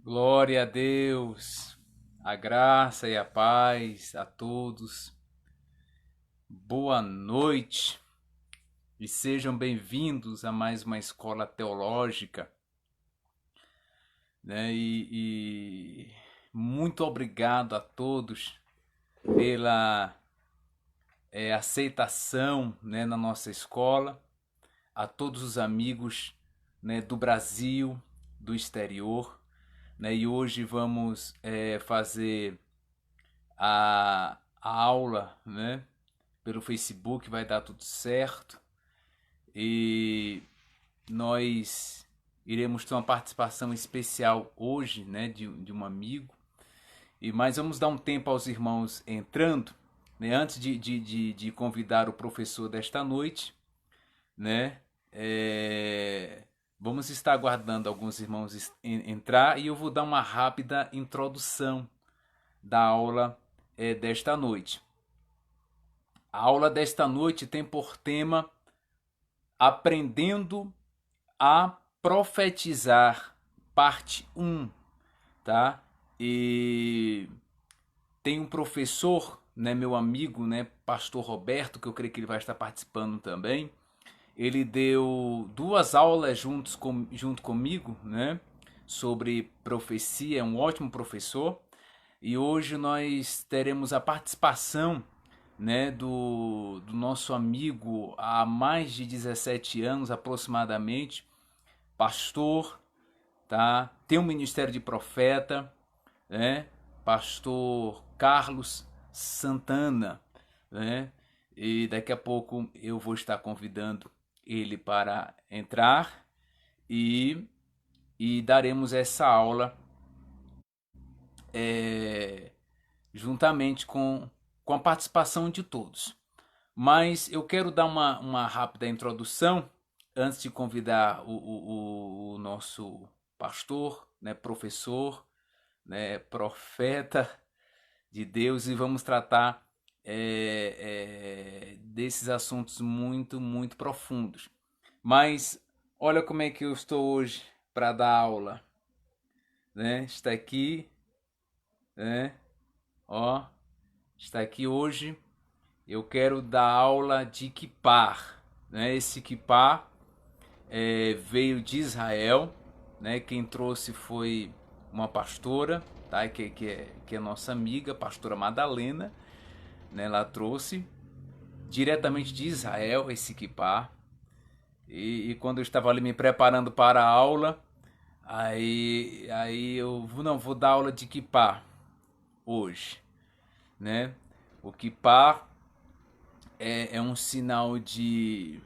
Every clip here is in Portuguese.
Glória a Deus, a graça e a paz a todos. Boa noite e sejam bem-vindos a mais uma escola teológica, né? Muito obrigado a todos pela aceitação, né, na nossa escola, a todos os amigos, né, do Brasil, do exterior, né? E hoje vamos fazer a aula, né, pelo Facebook, vai dar tudo certo. E nós iremos ter uma participação especial hoje, né, de um amigo. Mas vamos dar um tempo aos irmãos entrando, né, antes de convidar o professor desta noite, né? Vamos estar aguardando alguns irmãos entrar e eu vou dar uma rápida introdução da aula desta noite. A aula desta noite tem por tema Aprendendo a Profetizar, parte 1, tá? E tem um professor, né, meu amigo, né, pastor Roberto, que eu creio que ele vai estar participando também. Ele deu duas aulas junto comigo, né, sobre profecia, é um ótimo professor. E hoje nós teremos a participação, né, do nosso amigo há mais de 17 anos aproximadamente, pastor, tá? Tem um ministério de profeta, né? Pastor Carlos Santana, né? E daqui a pouco eu vou estar convidando ele para entrar e, e daremos essa aula é, juntamente com a participação de todos. Mas eu quero dar uma rápida introdução antes de convidar o nosso pastor, né, professor, né, profeta de Deus, e vamos tratar desses assuntos muito profundos. Mas olha como é que eu estou hoje para dar aula, né? Está aqui, né? Ó, está aqui hoje. Eu quero dar aula de Kippar, né? Esse Kippar veio de Israel, né? Quem trouxe foi uma pastora, tá? Que é nossa amiga, a pastora Madalena, né? Ela trouxe diretamente de Israel esse Kippar. E quando eu estava ali me preparando para a aula, aí eu não vou dar aula de Kippar hoje, né? O Kippar é um sinal de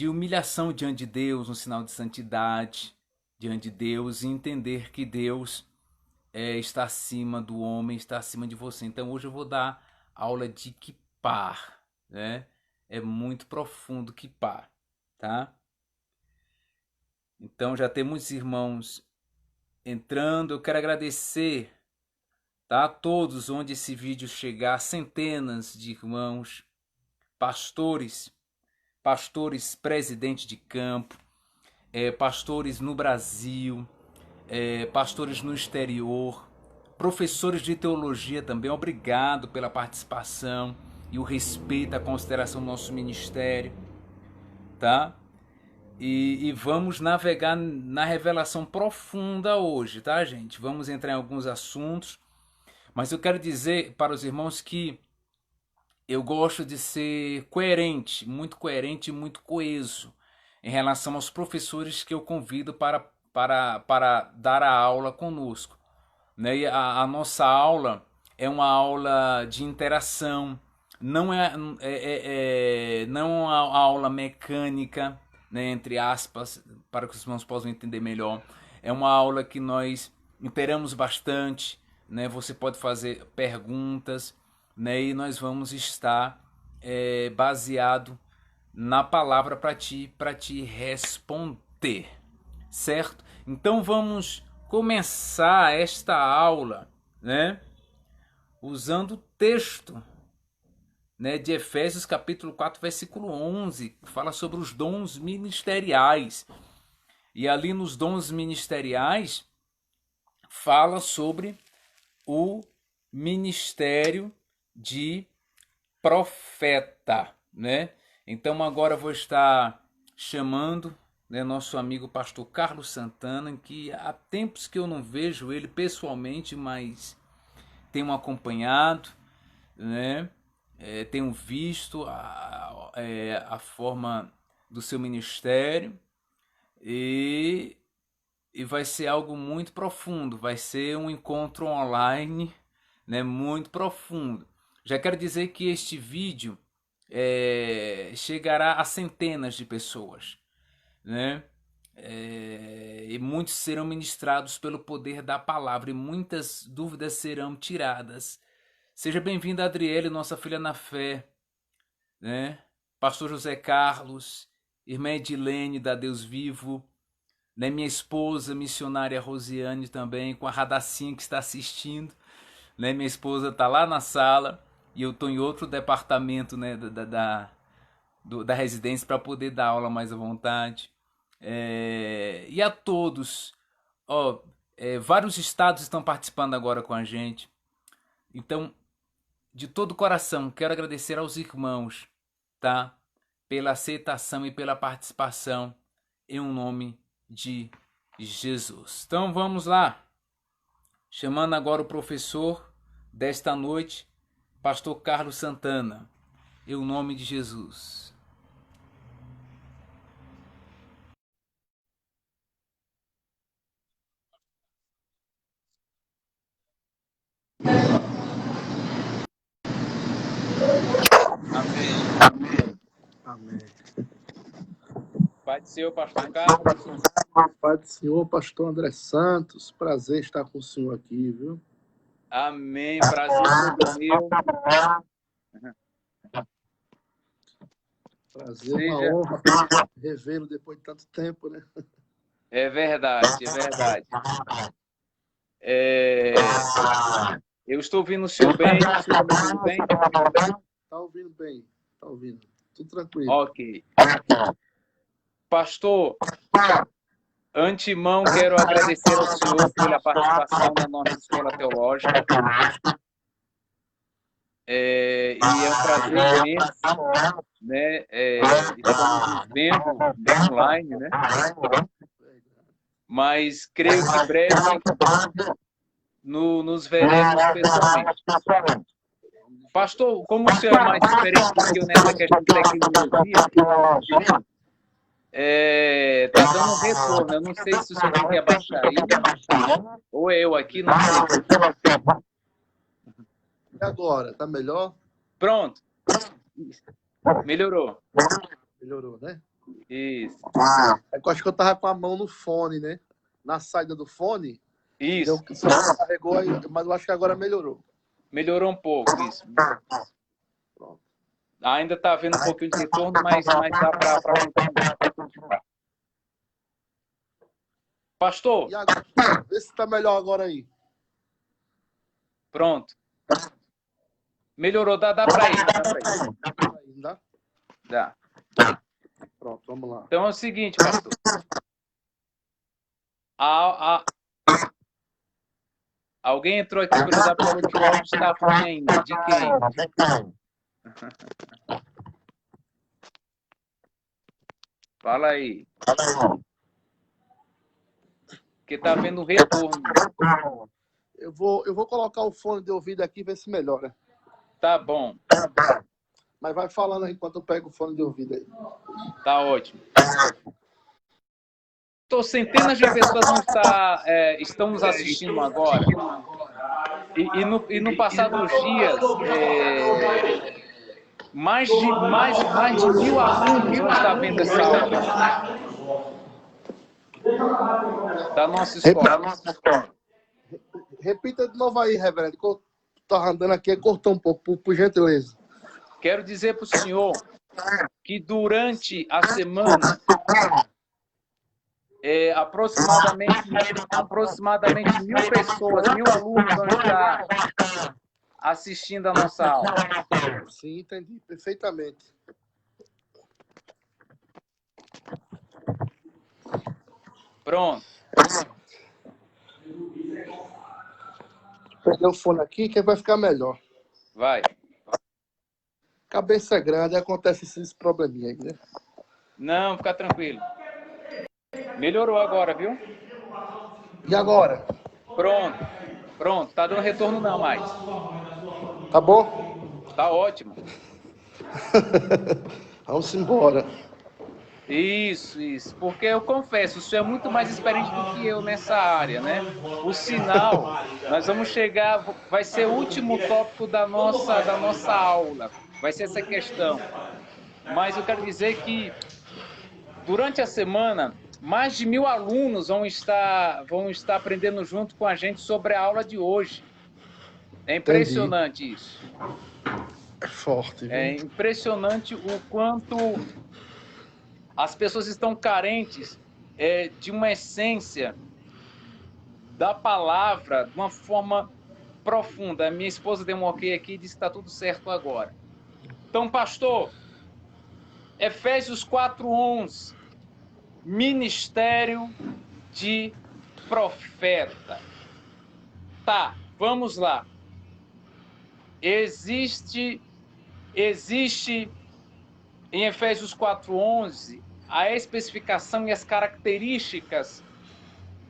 humilhação diante de Deus, um sinal de santidade diante de Deus, e entender que Deus está acima do homem, está acima de você. Então hoje eu vou dar aula de Kippar, né? É muito profundo Kippar, tá? Então já tem muitos irmãos entrando. Eu quero agradecer, tá, a todos onde esse vídeo chegar, centenas de irmãos, pastores presidente de campo, pastores no Brasil, pastores no exterior, professores de teologia também. Obrigado pela participação e o respeito, a consideração do nosso ministério, tá? E vamos navegar na revelação profunda hoje, tá, gente? Vamos entrar em alguns assuntos, mas eu quero dizer para os irmãos que eu gosto de ser coerente e muito coeso em relação aos professores que eu convido para dar a aula conosco, né? E a nossa aula é uma aula de interação, não a aula mecânica, né, entre aspas, para que os irmãos possam entender melhor. É uma aula que nós imperamos bastante, né? Você pode fazer perguntas, né? E nós vamos estar baseado na palavra para te responder, certo? Então vamos começar esta aula, né, usando o texto, né, de Efésios capítulo 4, versículo 11, que fala sobre os dons ministeriais. E ali nos dons ministeriais, fala sobre o ministério de profeta, né? Então agora eu vou estar chamando, né, nosso amigo pastor Carlos Santana, que há tempos que eu não vejo ele pessoalmente, mas tenho acompanhado, né? Tenho visto a forma do seu ministério e, e vai ser algo muito profundo, vai ser um encontro online, né, muito profundo. Já quero dizer que este vídeo chegará a centenas de pessoas, né? E muitos serão ministrados pelo poder da palavra e muitas dúvidas serão tiradas. Seja bem-vinda, Adriele, nossa filha na fé, né? Pastor José Carlos, irmã Edilene da Deus Vivo, né? Minha esposa, missionária Rosiane também, com a Radacinha que está assistindo, né? Minha esposa está lá na sala e eu estou em outro departamento, né? Da residência para poder dar aula mais à vontade. E a todos, ó, vários estados estão participando agora com a gente. Então, de todo o coração, quero agradecer aos irmãos, tá? Pela aceitação e pela participação em um nome de Jesus. Então vamos lá. Chamando agora o professor desta noite, pastor Carlos Santana, em um nome de Jesus. Amém. Amém. Pai do Senhor, pastor Carlos. Pai do Senhor, pastor André Santos, prazer estar com o senhor aqui, viu? Amém. Prazer todo meu. Prazer, uma honra revê-lo depois de tanto tempo, né? É verdade, é verdade. Eu estou ouvindo o senhor bem, o senhor está me ouvindo bem? Tá ouvindo bem, tá ouvindo. Tudo tranquilo. Ok. Pastor, antemão quero agradecer ao senhor pela participação na nossa escola teológica. E é um prazer imenso, né? Estamos nos vendo online, né? Mas creio que breve nos veremos pessoalmente. Pastor, como o senhor é mais experiente do que eu nessa questão de tecnologia, tá dando um retorno. Eu não sei se o senhor tem que abaixar aí, ou eu aqui, não sei. E agora, tá melhor? Pronto. Melhorou. Melhorou, né? Isso. É que eu acho que eu tava com a mão no fone, né? Na saída do fone. Isso. Só carregou aí, mas eu acho que agora melhorou. Melhorou um pouco, isso. Pronto. Ainda está havendo um pouquinho de retorno, mas dá para continuar. Pastor. E agora, vê se tá melhor agora aí. Pronto. Melhorou, dá para ir. Dá para ir. Dá? Dá. Pronto, vamos lá. Então é o seguinte, pastor. Alguém entrou aqui pelo WhatsApp e falou que o áudio está ruim ainda. De quem? Fala aí. Porque tá havendo um retorno. Eu vou colocar o fone de ouvido aqui e ver se melhora. Tá bom. Mas vai falando aí enquanto eu pego o fone de ouvido aí. Tá ótimo. Centenas de pessoas estão nos assistindo agora. E no passar dos dias, mais de 1.000 alunos vão estar vendo essa aula da nossa escola. Repita de novo aí, reverendo, que eu tô andando aqui e cortou um pouco, por gentileza. Quero dizer para o senhor que durante a semana, aproximadamente 1.000 pessoas, 1.000 alunos vão estar assistindo a nossa aula. Sim, entendi perfeitamente. Pronto. Peguei o fone aqui que vai ficar melhor. Vai. Cabeça grande, acontece esses probleminha aí, né? Não, fica tranquilo. Melhorou agora, viu? E agora? Pronto. Tá dando retorno não mais. Tá bom? Tá ótimo. Vamos embora. Isso. Porque eu confesso, o senhor é muito mais experiente do que eu nessa área, né? O sinal, nós vamos chegar, vai ser o último tópico da nossa aula. Vai ser essa questão. Mas eu quero dizer que durante a semana, mais de 1.000 alunos vão estar aprendendo junto com a gente sobre a aula de hoje. É impressionante isso. É forte, viu? É impressionante o quanto as pessoas estão carentes de uma essência da palavra de uma forma profunda. A minha esposa deu um ok aqui e disse que está tudo certo agora. Então, pastor, Efésios 4:11, ministério de profeta. Tá, vamos lá. Existe em Efésios 4:11 a especificação e as características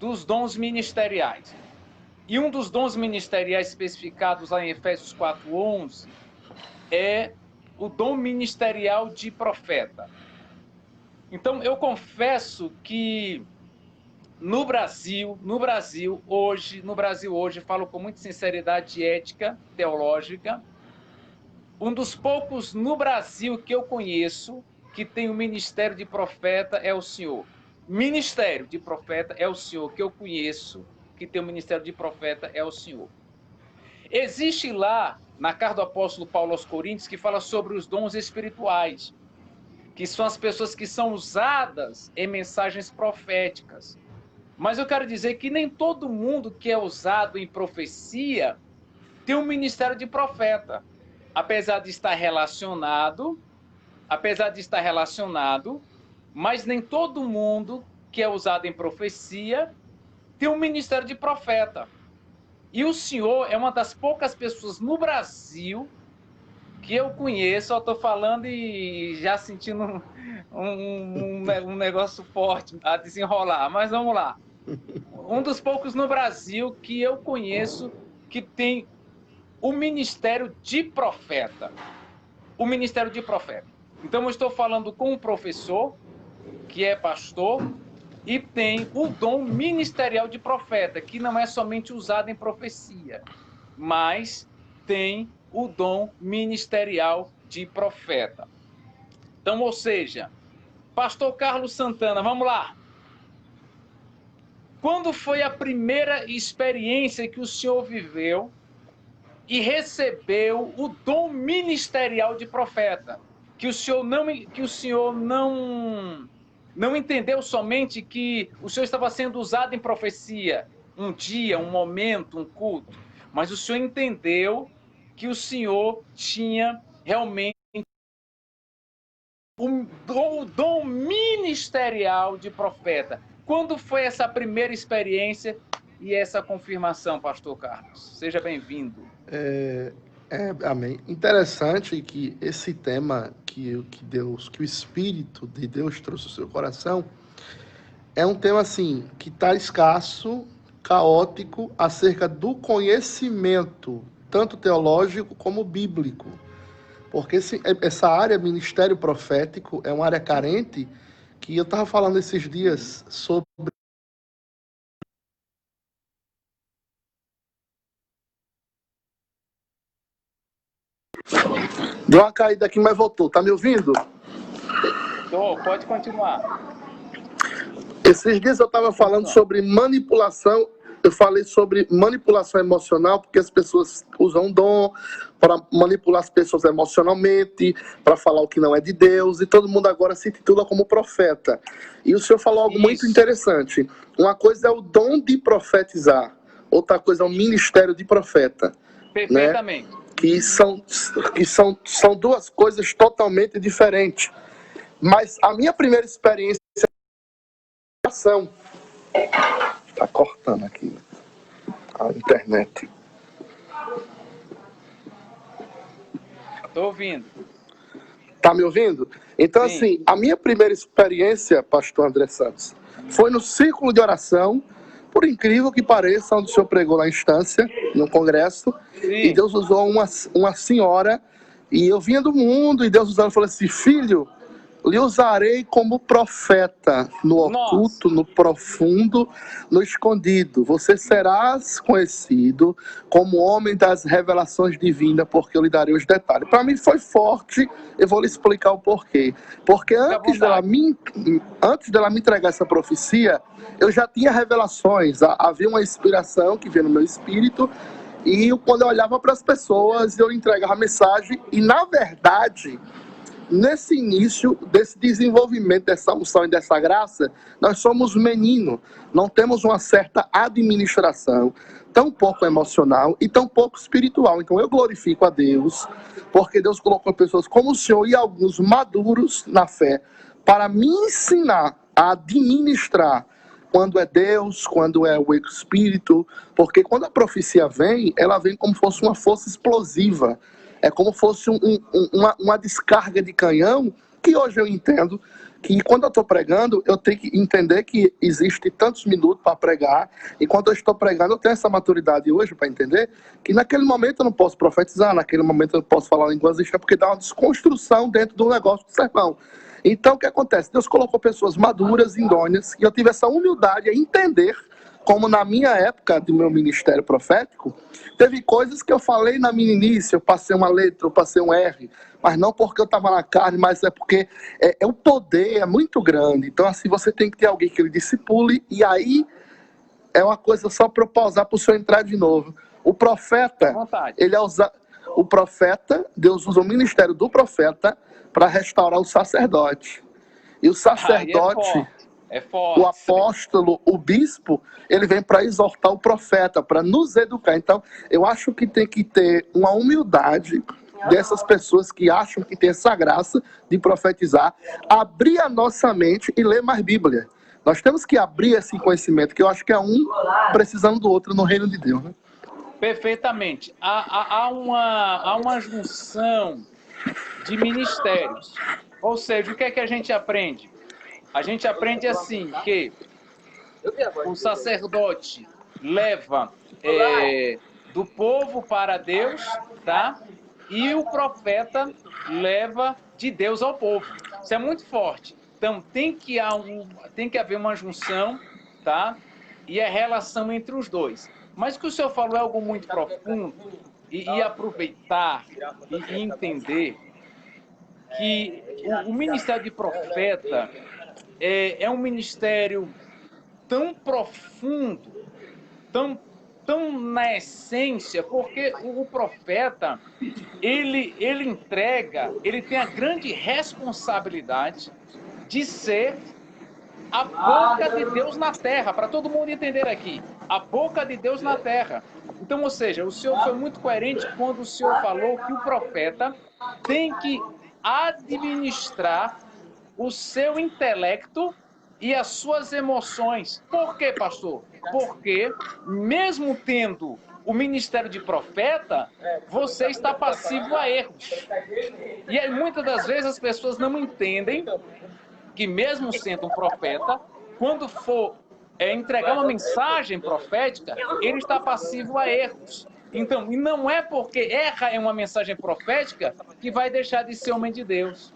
dos dons ministeriais. E um dos dons ministeriais especificados lá em Efésios 4:11 é o dom ministerial de profeta. Então, eu confesso que no Brasil hoje, falo com muita sinceridade ética, teológica, um dos poucos no Brasil que eu conheço que tem o ministério de profeta é o senhor. Ministério de profeta é o senhor que eu conheço que tem o ministério de profeta é o senhor. Existe lá, na carta do apóstolo Paulo aos Coríntios, que fala sobre os dons espirituais, que são as pessoas que são usadas em mensagens proféticas. Mas eu quero dizer que nem todo mundo que é usado em profecia tem um ministério de profeta. Apesar de estar relacionado, mas nem todo mundo que é usado em profecia tem um ministério de profeta. E o senhor é uma das poucas pessoas no Brasil que eu conheço, eu estou falando e já sentindo um negócio forte a desenrolar, mas vamos lá. Um dos poucos no Brasil que eu conheço que tem o ministério de profeta. O ministério de profeta. Então, eu estou falando com um professor, que é pastor, e tem o dom ministerial de profeta, que não é somente usado em profecia, mas tem o dom ministerial de profeta. Então, ou seja, pastor Carlos Santana, vamos lá. Quando foi a primeira experiência que o senhor viveu e recebeu o dom ministerial de profeta? Que o senhor não entendeu somente que o senhor estava sendo usado em profecia, um dia, um momento, um culto, mas o senhor entendeu que o senhor tinha realmente o dom ministerial de profeta. Quando foi essa primeira experiência e essa confirmação, pastor Carlos? Seja bem-vindo. Amém. Interessante que esse tema que o Espírito de Deus trouxe ao seu coração, é um tema assim, que está escasso, caótico, acerca do conhecimento, tanto teológico como bíblico. Porque essa área, ministério profético, é uma área carente, que eu estava falando esses dias sobre... Deu uma caída aqui, mas voltou. Tá me ouvindo? Pode continuar. Esses dias eu estava falando sobre manipulação. Eu falei sobre manipulação emocional, porque as pessoas usam dom para manipular as pessoas emocionalmente, para falar o que não é de Deus, e todo mundo agora se titula como profeta. E o senhor falou algo muito interessante. Uma coisa é o dom de profetizar, outra coisa é o ministério de profeta. Perfeitamente. Né? Que são duas coisas totalmente diferentes. Mas a minha primeira experiência é ação. Tá cortando aqui a internet. Estou ouvindo. Tá me ouvindo? Então, Sim. assim, a minha primeira experiência, pastor André Santos, foi no círculo de oração, por incrível que pareça, onde o senhor pregou na instância, no congresso, e Sim. Deus usou uma senhora, e eu vinha do mundo, e Deus usando, falou assim, filho, lhe usarei como profeta, no oculto, no profundo, no escondido. Você serás conhecido como homem das revelações divinas, porque eu lhe darei os detalhes. Para mim foi forte, eu vou lhe explicar o porquê. Porque antes dela me entregar essa profecia, eu já tinha revelações, havia uma inspiração que vinha no meu espírito, e quando eu olhava para as pessoas, eu entregava a mensagem, e na verdade, nesse início desse desenvolvimento dessa unção e dessa graça, nós somos meninos, não temos uma certa administração, tão pouco emocional e tão pouco espiritual. Então eu glorifico a Deus, porque Deus colocou pessoas como o Senhor e alguns maduros na fé, para me ensinar a administrar quando é Deus, quando é o Espírito, porque quando a profecia vem, ela vem como se fosse uma força explosiva. É como se fosse uma descarga de canhão, que hoje eu entendo que quando eu estou pregando, eu tenho que entender que existe tantos minutos para pregar, e quando eu estou pregando, eu tenho essa maturidade hoje para entender que naquele momento eu não posso profetizar, naquele momento eu não posso falar línguas estranhas, porque dá uma desconstrução dentro do negócio do sermão. Então, o que acontece? Deus colocou pessoas maduras, idôneas, e eu tive essa humildade a entender como na minha época do meu ministério profético, teve coisas que eu falei na minha início, eu passei uma letra, eu passei um R, mas não porque eu estava na carne, mas é porque o poder é muito grande. Então, assim, você tem que ter alguém que lhe discipule, e aí é uma coisa só para eu pausar para o senhor entrar de novo. O profeta, ele é usado. O profeta, Deus usa o ministério do profeta para restaurar o sacerdote. E o sacerdote, é forte. O apóstolo, o bispo, ele vem para exortar o profeta, para nos educar. Então, eu acho que tem que ter uma humildade dessas pessoas que acham que tem essa graça de profetizar, abrir a nossa mente e ler mais Bíblia. Nós temos que abrir esse conhecimento, que eu acho que é um precisando do outro no reino de Deus, né? Perfeitamente. Há uma junção de ministérios. Ou seja, o que é que a gente aprende? A gente aprende assim, que o sacerdote leva do povo para Deus, tá? E o profeta leva de Deus ao povo. Isso é muito forte. Então, tem que haver uma junção, tá? E a relação entre os dois. Mas o que o senhor falou é algo muito profundo, e aproveitar e entender que o ministério de profeta é um ministério tão profundo, tão na essência, porque o profeta, ele tem a grande responsabilidade de ser a boca de Deus na terra, para todo mundo entender aqui, a boca de Deus na terra. Então, ou seja, o senhor foi muito coerente quando o senhor falou que o profeta tem que administrar o seu intelecto e as suas emoções. Por quê, pastor? Porque, mesmo tendo o ministério de profeta, você está passivo a erros. E aí, muitas das vezes as pessoas não entendem que, mesmo sendo um profeta, quando for entregar uma mensagem profética, ele está passivo a erros. Então, e não é porque erra em uma mensagem profética que vai deixar de ser homem de Deus.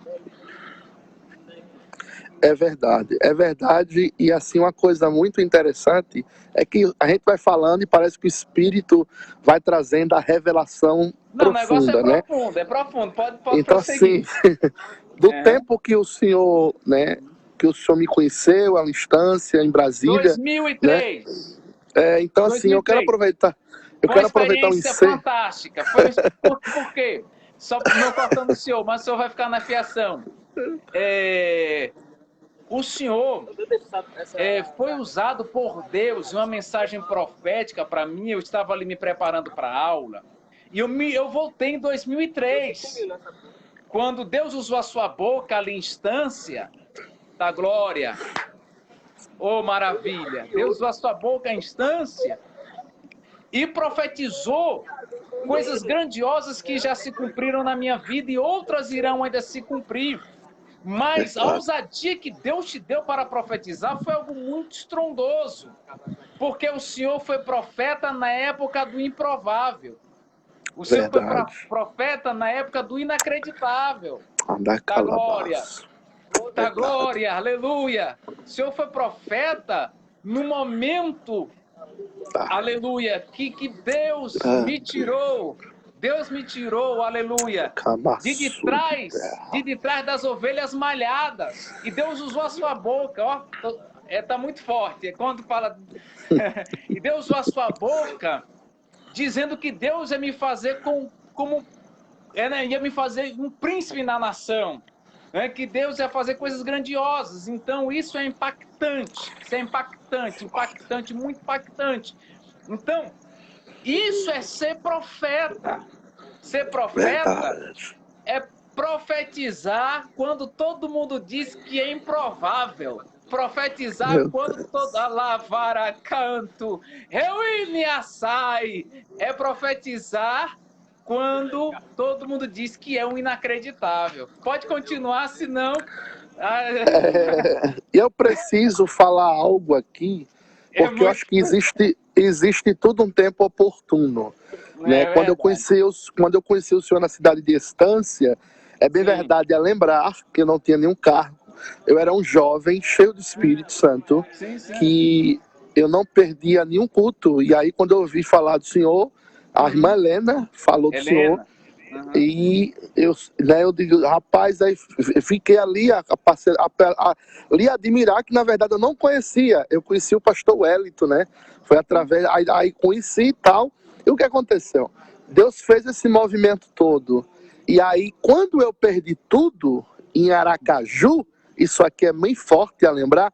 É verdade, e assim, uma coisa muito interessante é que a gente vai falando e parece que o Espírito vai trazendo a revelação Não, profunda, o negócio né? É profundo, pode então, prosseguir. Assim, do tempo que o senhor, né, que o senhor me conheceu, a instância em Brasília... 2003. Né? Então, 2003. Assim, eu quero aproveitar... Foi uma experiência fantástica. Por quê? Só não cortando o senhor, mas o senhor vai ficar na fiação. O senhor foi usado por Deus em uma mensagem profética para mim. Eu estava ali me preparando para a aula. E eu voltei em 2003, quando Deus usou a sua boca ali em instância da glória. Oh, maravilha! Deus usou a sua boca em instância e profetizou coisas grandiosas que já se cumpriram na minha vida e outras irão ainda se cumprir. Mas a ousadia que Deus te deu para profetizar foi algo muito estrondoso, porque o Senhor foi profeta na época do improvável. O Senhor foi profeta na época do inacreditável, da glória, da glória, aleluia. O Senhor foi profeta no momento, aleluia, que Deus me tirou. Deus me tirou, aleluia, de detrás das ovelhas malhadas. E Deus usou a sua boca, ó, tá muito forte. Quando fala, e Deus usou a sua boca, dizendo que Deus ia me fazer ia me fazer um príncipe na nação, né? Que Deus ia fazer coisas grandiosas. Então isso é impactante, impactante, muito impactante. Então, isso é ser profeta. Ser profeta é profetizar quando todo mundo diz que é improvável. Profetizar quando toda lavara canto, reúne açai. É profetizar quando todo mundo diz que é um inacreditável. Pode continuar, senão... Eu preciso falar algo aqui, porque eu acho que existe todo um tempo oportuno. Né? Quando eu conheci o senhor na cidade de Estância, é bem verdade a lembrar que eu não tinha nenhum cargo. Eu era um jovem cheio do Espírito Santo, que eu não perdia nenhum culto. E aí, quando eu ouvi falar do Senhor, a irmã Helena falou do Senhor. E eu digo, rapaz, aí fiquei ali ali admirar que na verdade eu não conhecia. Eu conheci o pastor Wellington, né? Foi através, aí conheci e tal. E o que aconteceu? Deus fez esse movimento todo. E aí, quando eu perdi tudo em Aracaju, isso aqui é bem forte a lembrar,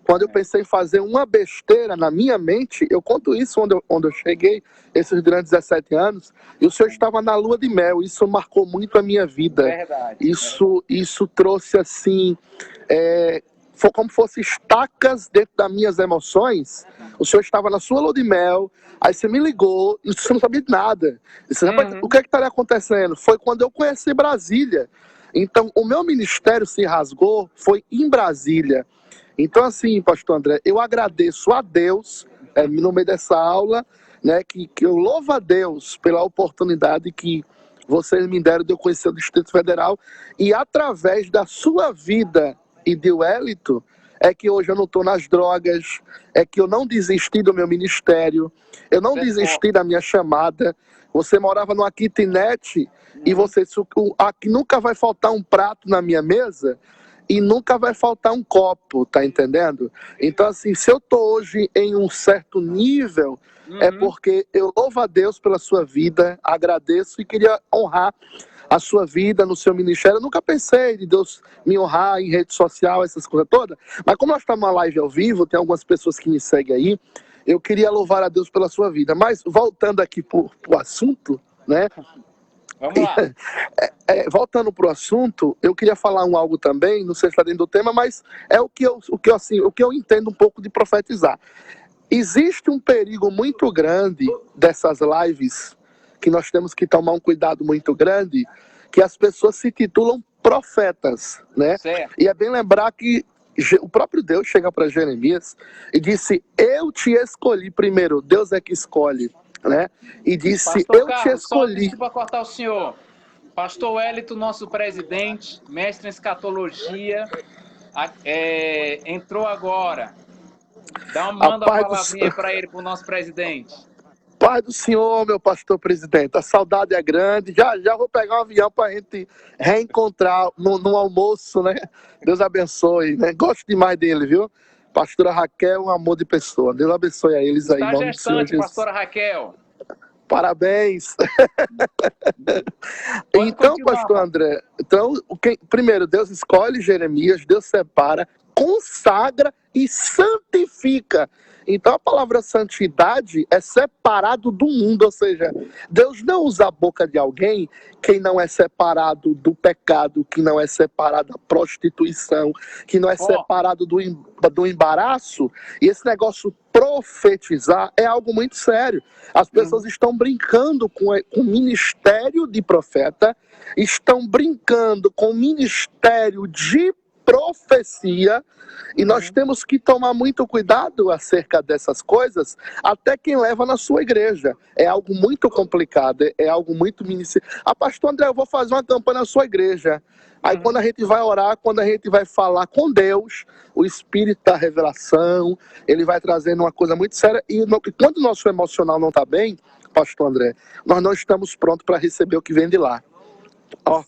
quando eu pensei em fazer uma besteira na minha mente, eu conto isso onde eu cheguei, esses durante 17 anos, e o senhor estava na lua de mel, isso marcou muito a minha vida. Verdade. Isso trouxe assim, foi como fosse estacas dentro das minhas emoções. O senhor estava na sua lua de mel, aí você me ligou, e você não sabia de nada. Disse, rapaz, o que é que estaria acontecendo? Foi quando eu conheci Brasília. Então, o meu ministério se rasgou, foi em Brasília. Então, assim, pastor André, eu agradeço a Deus, no meio dessa aula, né, que eu louvo a Deus pela oportunidade que vocês me deram de eu conhecer o Distrito Federal, e através da sua vida e de Wellington, é que hoje eu não estou nas drogas, é que eu não desisti do meu ministério, eu não desisti da minha chamada. Você morava numa kitnet e você, aqui nunca vai faltar um prato na minha mesa e nunca vai faltar um copo, tá entendendo? Então, assim, se eu tô hoje em um certo nível, é porque eu louvo a Deus pela sua vida, agradeço e queria honrar a sua vida no seu ministério. Eu nunca pensei de Deus me honrar em rede social, essas coisas todas, mas como nós estamos numa live ao vivo, tem algumas pessoas que me seguem aí, eu queria louvar a Deus pela sua vida. Mas voltando aqui pro assunto, né? Vamos lá. Voltando pro assunto, eu queria falar algo também, não sei se está dentro do tema, mas é o que eu entendo um pouco de profetizar. Existe um perigo muito grande dessas lives, que nós temos que tomar um cuidado muito grande, que as pessoas se titulam profetas, né? Certo. E é bem lembrar que o próprio Deus chega para Jeremias e disse, eu te escolhi primeiro, Deus é que escolhe, né? E disse, Pastor eu Carlos, te escolhi. Só desculpa cortar o senhor. Pastor Wellington, nosso presidente, mestre em escatologia, entrou agora. Manda uma palavrinha para ele, para o nosso presidente. Paz do Senhor, meu pastor presidente, a saudade é grande, já vou pegar um avião para a gente reencontrar no almoço, né? Deus abençoe, né? Gosto demais dele, viu? Pastora Raquel, um amor de pessoa, Deus abençoe a eles aí. Está gestante, pastora Raquel. Parabéns. Então, pastor André, primeiro, Deus escolhe Jeremias, Deus separa, consagra e santifica. Então a palavra santidade é separado do mundo, ou seja, Deus não usa a boca de alguém que não é separado do pecado, que não é separado da prostituição, que não é separado do embaraço. E esse negócio profetizar é algo muito sério. As pessoas estão brincando com o ministério de profeta, estão brincando com o ministério de profecia, e nós temos que tomar muito cuidado acerca dessas coisas, até quem leva na sua igreja. É algo muito complicado, é algo muito minúsculo. Pastor André, eu vou fazer uma campanha na sua igreja. Aí quando a gente vai orar, quando a gente vai falar com Deus, o Espírito da revelação, ele vai trazendo uma coisa muito séria, e quando o nosso emocional não está bem, Pastor André, nós não estamos prontos para receber o que vem de lá. Ó,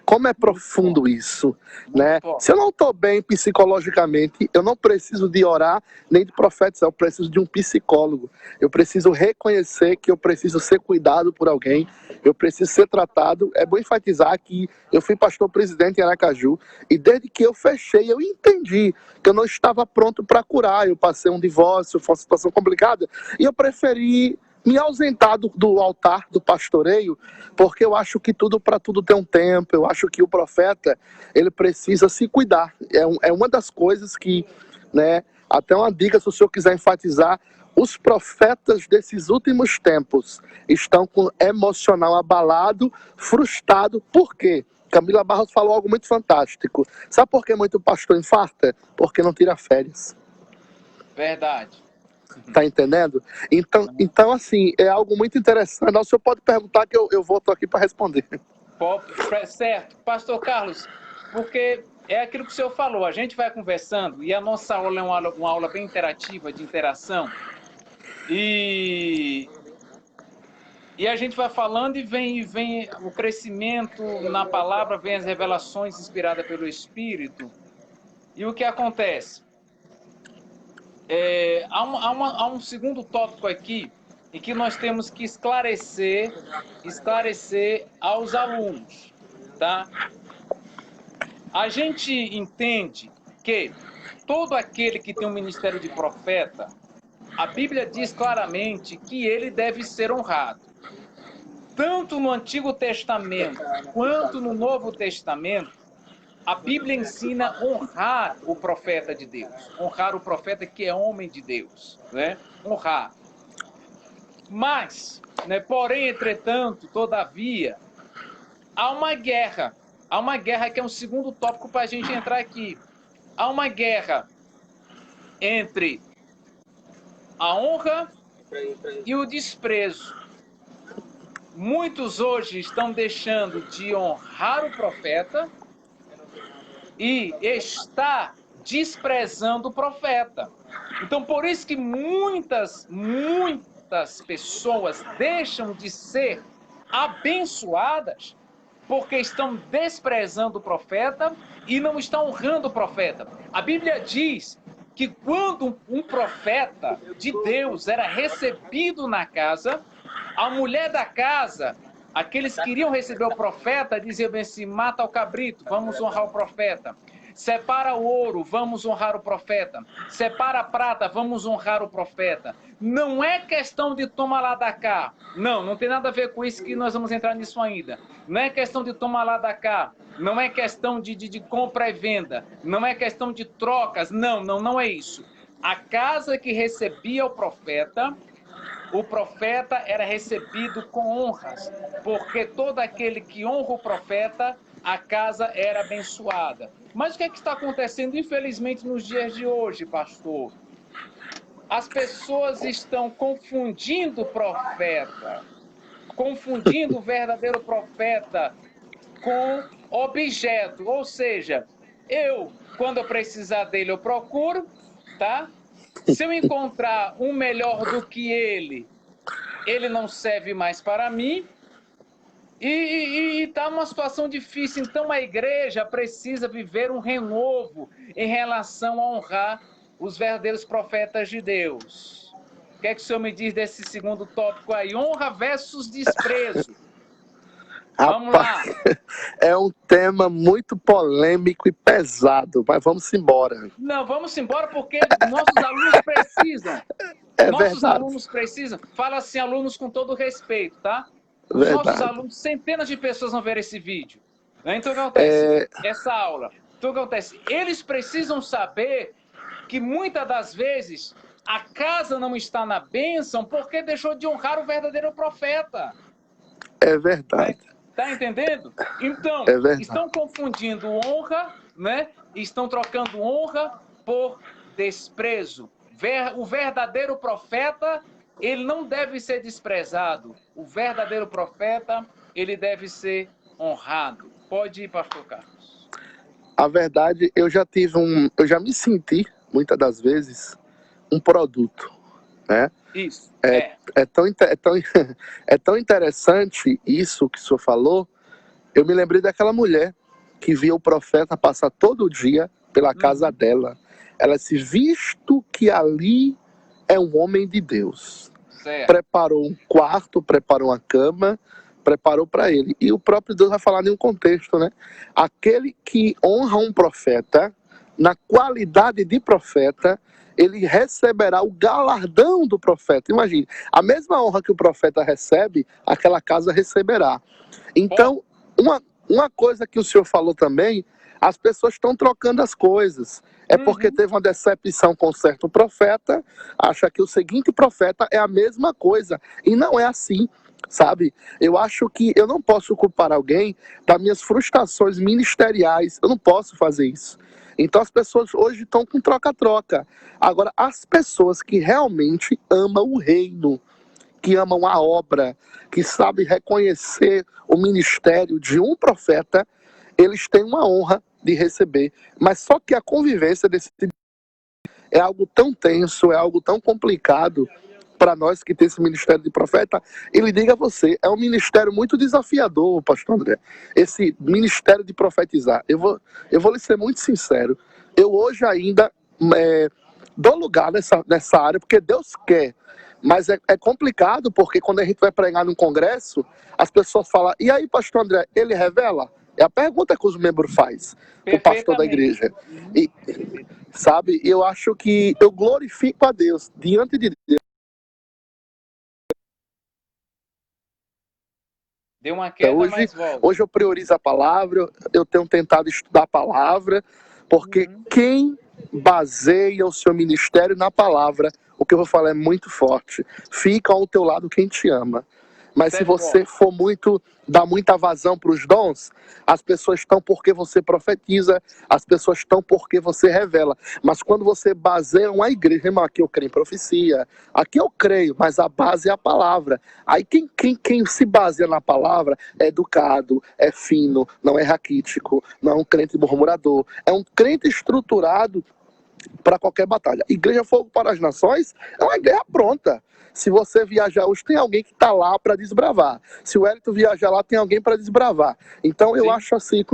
como é profundo isso, né? Se eu não estou bem psicologicamente, eu não preciso de orar nem de profetizar, eu preciso de um psicólogo. Eu preciso reconhecer que eu preciso ser cuidado por alguém, eu preciso ser tratado. É bom enfatizar que eu fui pastor presidente em Aracaju, e desde que eu fechei, eu entendi que eu não estava pronto para curar. Eu passei um divórcio, foi uma situação complicada, e eu preferi me ausentar do altar do pastoreio, porque eu acho que para tudo tem um tempo. Eu acho que o profeta, ele precisa se cuidar. É uma das coisas que, né, até uma dica, se o senhor quiser enfatizar, os profetas desses últimos tempos estão com o emocional abalado, frustrado. Por quê? Camila Barros falou algo muito fantástico. Sabe por que muito pastor infarta? Porque não tira férias. Verdade. Tá entendendo? Então, assim, é algo muito interessante. O senhor pode perguntar que eu volto aqui para responder. Certo. Pastor Carlos, porque é aquilo que o senhor falou, a gente vai conversando, e a nossa aula é uma aula bem interativa, de interação, e a gente vai falando, e vem o crescimento na palavra, vem as revelações inspiradas pelo Espírito. E o que acontece? Há um segundo tópico aqui em que nós temos que esclarecer aos alunos, tá? A gente entende que todo aquele que tem um ministério de profeta, a Bíblia diz claramente que ele deve ser honrado. Tanto no Antigo Testamento quanto no Novo Testamento, a Bíblia ensina honrar o profeta de Deus, honrar o profeta que é homem de Deus, né? Honrar. Mas, né, porém, entretanto, todavia, há uma guerra que é um segundo tópico para a gente entrar aqui. Há uma guerra entre a honra e o desprezo. Muitos hoje estão deixando de honrar o profeta e está desprezando o profeta. Então, por isso que muitas pessoas deixam de ser abençoadas, porque estão desprezando o profeta e não estão honrando o profeta. A Bíblia diz que quando um profeta de Deus era recebido na casa, a mulher da casa, aqueles que queriam receber o profeta, diziam bem assim: mata o cabrito, vamos honrar o profeta. Separa o ouro, vamos honrar o profeta. Separa a prata, vamos honrar o profeta. Não é questão de toma lá da cá. Não tem nada a ver com isso, que nós vamos entrar nisso ainda. Não é questão de toma lá da cá. Não é questão de compra e venda. Não é questão de trocas. Não é isso. A casa que recebia o profeta era recebido com honras, porque todo aquele que honra o profeta, a casa era abençoada. Mas o que está acontecendo, infelizmente, nos dias de hoje, pastor? As pessoas estão confundindo o profeta, confundindo o verdadeiro profeta com objeto. Ou seja, quando eu precisar dele, eu procuro, tá? Se eu encontrar um melhor do que ele não serve mais para mim, e está uma situação difícil. Então a igreja precisa viver um renovo em relação a honrar os verdadeiros profetas de Deus. O que é que o senhor me diz desse segundo tópico aí? Honra versus desprezo. Vamos lá. É um tema muito polêmico e pesado, mas vamos embora. Não, vamos embora porque nossos alunos precisam. É Nossos verdade. alunos precisam. Fala assim, alunos, com todo respeito, tá? Os Verdade. nossos alunos, centenas de pessoas vão ver esse vídeo. Né? Então o que acontece? Essa aula. Então o que acontece? Eles precisam saber que muitas das vezes a casa não está na bênção porque deixou de honrar o verdadeiro profeta. É verdade. Né? Tá entendendo? Então, estão confundindo honra, né? Estão trocando honra por desprezo. O verdadeiro profeta, ele não deve ser desprezado. O verdadeiro profeta, ele deve ser honrado. Pode ir, pastor Carlos. A verdade, eu já me senti, muitas das vezes, um produto, né? Isso. É tão interessante isso que o senhor falou. Eu me lembrei daquela mulher que via o profeta passar todo dia pela casa dela. Ela disse, visto que ali é um homem de Deus. Certo. Preparou um quarto, preparou uma cama, preparou para ele. E o próprio Deus vai falar em um contexto, né? Aquele que honra um profeta, na qualidade de profeta, ele receberá o galardão do profeta. Imagine, a mesma honra que o profeta recebe, aquela casa receberá. Então, uma coisa que o senhor falou também, as pessoas estão trocando as coisas. É porque teve uma decepção com certo profeta, acha que o seguinte profeta é a mesma coisa. E não é assim, sabe? Eu acho que eu não posso culpar alguém das minhas frustrações ministeriais. Eu não posso fazer isso. Então as pessoas hoje estão com troca-troca. Agora, as pessoas que realmente amam o reino, que amam a obra, que sabem reconhecer o ministério de um profeta, eles têm uma honra de receber. Mas só que a convivência desse tipo é algo tão tenso, é algo tão complicado para nós que tem esse ministério de profeta. Ele diga a você, é um ministério muito desafiador, pastor André, esse ministério de profetizar. Eu vou lhe ser muito sincero, eu hoje ainda dou lugar nessa área, porque Deus quer. Mas é complicado, porque quando a gente vai pregar num congresso, as pessoas falam, e aí, pastor André, ele revela? É a pergunta que os membros fazem, o pastor da igreja. E, sabe, eu acho que eu glorifico a Deus diante de Deus. Deu uma queda, mas volta. Hoje eu priorizo a palavra, eu tenho tentado estudar a palavra, porque quem baseia o seu ministério na palavra, o que eu vou falar é muito forte. Fica ao teu lado quem te ama. Mas se você for dar muita vazão para os dons, as pessoas estão porque você profetiza, as pessoas estão porque você revela. Mas quando você baseia uma igreja, irmão, aqui eu creio em profecia, aqui eu creio, mas a base é a palavra. Aí quem se baseia na palavra é educado, é fino, não é raquítico, não é um crente murmurador, é um crente estruturado para qualquer batalha. Igreja Fogo para as Nações é uma igreja pronta. Se você viajar hoje, tem alguém que está lá para desbravar. Se o Wellington viajar lá, tem alguém para desbravar. Então, eu acho assim, que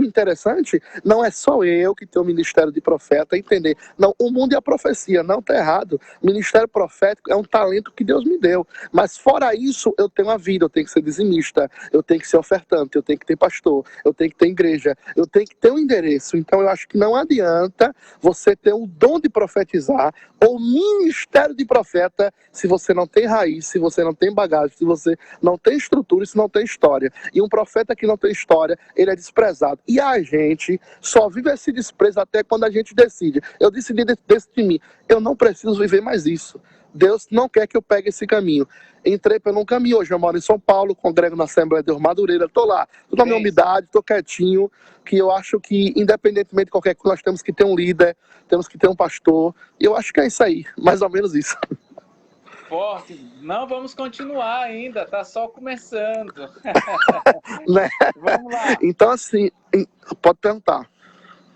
o interessante não é só eu que tenho o ministério de profeta, entender. Não, o mundo e a profecia, não está errado. O ministério profético é um talento que Deus me deu. Mas fora isso, eu tenho a vida, eu tenho que ser dizimista, eu tenho que ser ofertante, eu tenho que ter pastor, eu tenho que ter igreja, eu tenho que ter um endereço. Então, eu acho que não adianta você ter o dom de profetizar ou ministério de profeta se você não tem raiz, se você não tem bagagem, se você não tem estrutura, se não tem história. E um profeta que não tem história, ele é desprezado. E a gente só vive esse desprezo até quando a gente decide. Eu decidi de mim, eu não preciso viver mais isso. Deus não quer que eu pegue esse caminho. Entrei por um caminho, hoje eu moro em São Paulo, congrego na Assembleia de Deus Madureira, estou lá, estou na minha umidade, estou quietinho, que eu acho que, independentemente de qualquer coisa, nós temos que ter um líder, temos que ter um pastor, e eu acho que é isso aí, mais ou menos isso. Forte. Não, vamos continuar ainda, tá só começando. Né? Vamos lá. Então, assim, pode perguntar.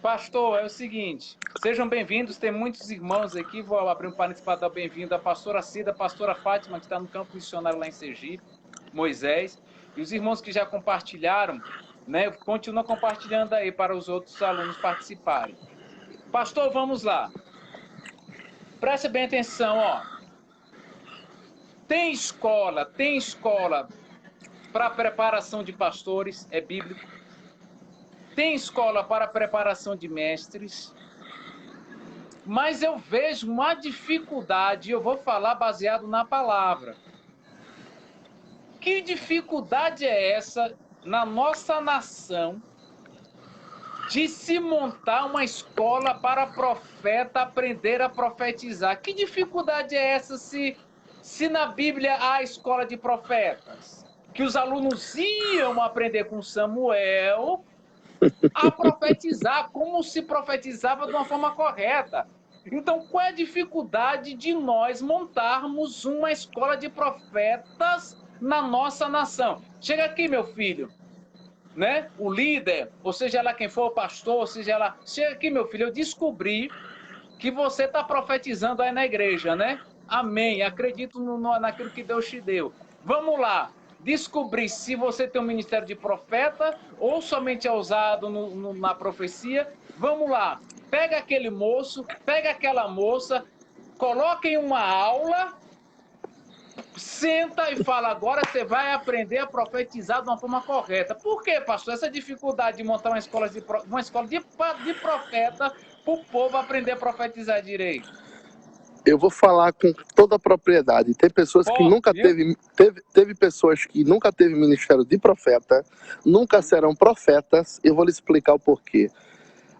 Pastor, é o seguinte, sejam bem-vindos, tem muitos irmãos aqui, vou abrir um parênteses para dar bem-vindo à pastora Cida, a pastora Fátima, que está no campo missionário lá em Sergipe, Moisés, e os irmãos que já compartilharam, né, continuam compartilhando aí para os outros alunos participarem. Pastor, vamos lá. Preste bem atenção, ó. Tem escola para preparação de pastores, é bíblico. Tem escola para preparação de mestres. Mas eu vejo uma dificuldade, eu vou falar baseado na palavra. Que dificuldade é essa na nossa nação de se montar uma escola para profeta aprender a profetizar? Que dificuldade é essa se na Bíblia há escola de profetas? Que os alunos iam aprender com Samuel a profetizar, como se profetizava de uma forma correta. Então, qual é a dificuldade de nós montarmos uma escola de profetas na nossa nação? Chega aqui, meu filho, né? O líder, ou seja lá quem for, o pastor, ou seja lá... Chega aqui, meu filho, eu descobri que você está profetizando aí na igreja, né? Amém. Acredito naquilo que Deus te deu. Vamos lá. Descobrir se você tem um ministério de profeta ou somente é usado na profecia. Vamos lá. Pega aquele moço, pega aquela moça, coloca em uma aula, senta e fala, agora você vai aprender a profetizar de uma forma correta. Por quê, pastor? Essa dificuldade de montar uma escola de profeta para o povo aprender a profetizar direito. Eu vou falar com toda a propriedade. Tem pessoas que nunca teve pessoas que nunca teve ministério de profeta, nunca serão profetas. Eu vou lhe explicar o porquê.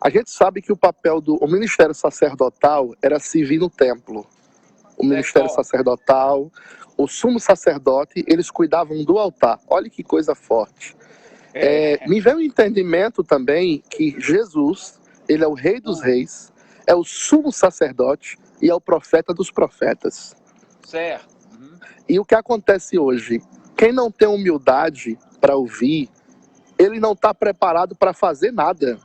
A gente sabe que o ministério sacerdotal era servir no templo. O ministério sacerdotal, o sumo sacerdote, eles cuidavam do altar. Olha que coisa forte. Me vem um entendimento também que Jesus, ele é o rei dos reis, é o sumo sacerdote e é o profeta dos profetas. Certo. E o que acontece hoje? Quem não tem humildade para ouvir, ele não está preparado para fazer nada.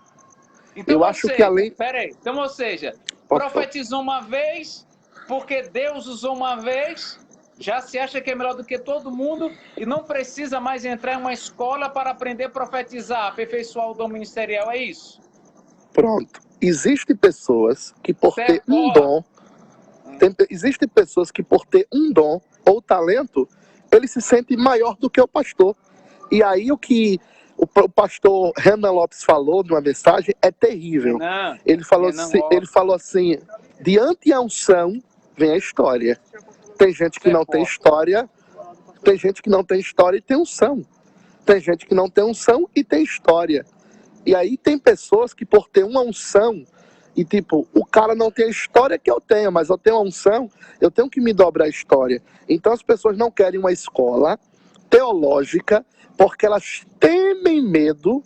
Então, eu acho que além... Peraí, então, ou seja, profetizou uma vez, porque Deus usou uma vez, já se acha que é melhor do que todo mundo e não precisa mais entrar em uma escola para aprender a profetizar, aperfeiçoar o dom ministerial, é isso? Pronto. Existem pessoas que por ter um dom... Existem pessoas que por ter um dom ou talento, ele se sente maior do que o pastor. E aí o que o pastor Renan Lopes falou numa mensagem é terrível. Ele falou assim, diante a unção vem a história. Tem gente que não tem história, tem gente que não tem história e tem unção. Tem gente que não tem unção e tem história. E aí tem pessoas que por ter uma unção, e tipo, o cara não tem a história que eu tenho, mas eu tenho uma unção, eu tenho que me dobrar a história. Então as pessoas não querem uma escola teológica, porque elas temem medo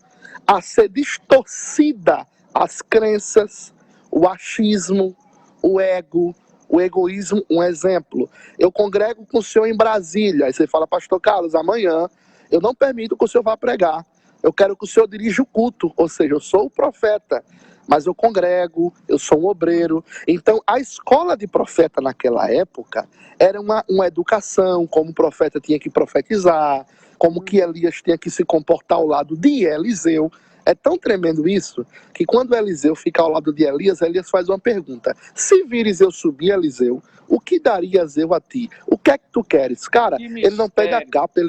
a ser distorcida as crenças, o achismo, o ego, o egoísmo. Um exemplo, eu congrego com o senhor em Brasília, aí você fala, pastor Carlos, amanhã eu não permito que o senhor vá pregar, eu quero que o senhor dirija o culto, ou seja, eu sou o profeta, mas eu congrego, eu sou um obreiro. Então, a escola de profeta naquela época era uma educação, como o profeta tinha que profetizar, como que Elias tinha que se comportar ao lado de Eliseu. É tão tremendo isso, que quando Eliseu fica ao lado de Elias, Elias faz uma pergunta: se vires eu subir, Eliseu, o que darias eu a ti? O que é que tu queres? Cara, ele não pede a capa,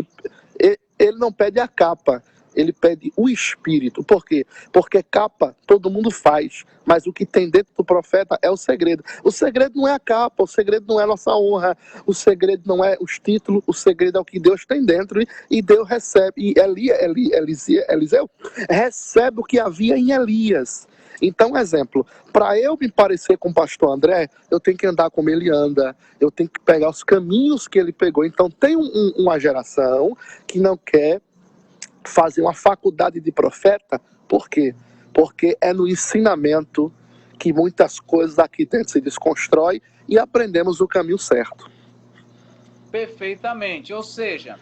ele não pede a capa, ele pede o espírito. Por quê? Porque capa todo mundo faz, mas o que tem dentro do profeta é o segredo. O segredo não é a capa, o segredo não é a nossa honra, o segredo não é os títulos, o segredo é o que Deus tem dentro, e Deus recebe, e Eliseu recebe o que havia em Elias. Então, exemplo, para eu me parecer com o pastor André, eu tenho que andar como ele anda, eu tenho que pegar os caminhos que ele pegou. Então tem uma geração que não quer fazer uma faculdade de profeta. Por quê? Porque é no ensinamento que muitas coisas aqui dentro se desconstrói e aprendemos o caminho certo. Perfeitamente, ou seja,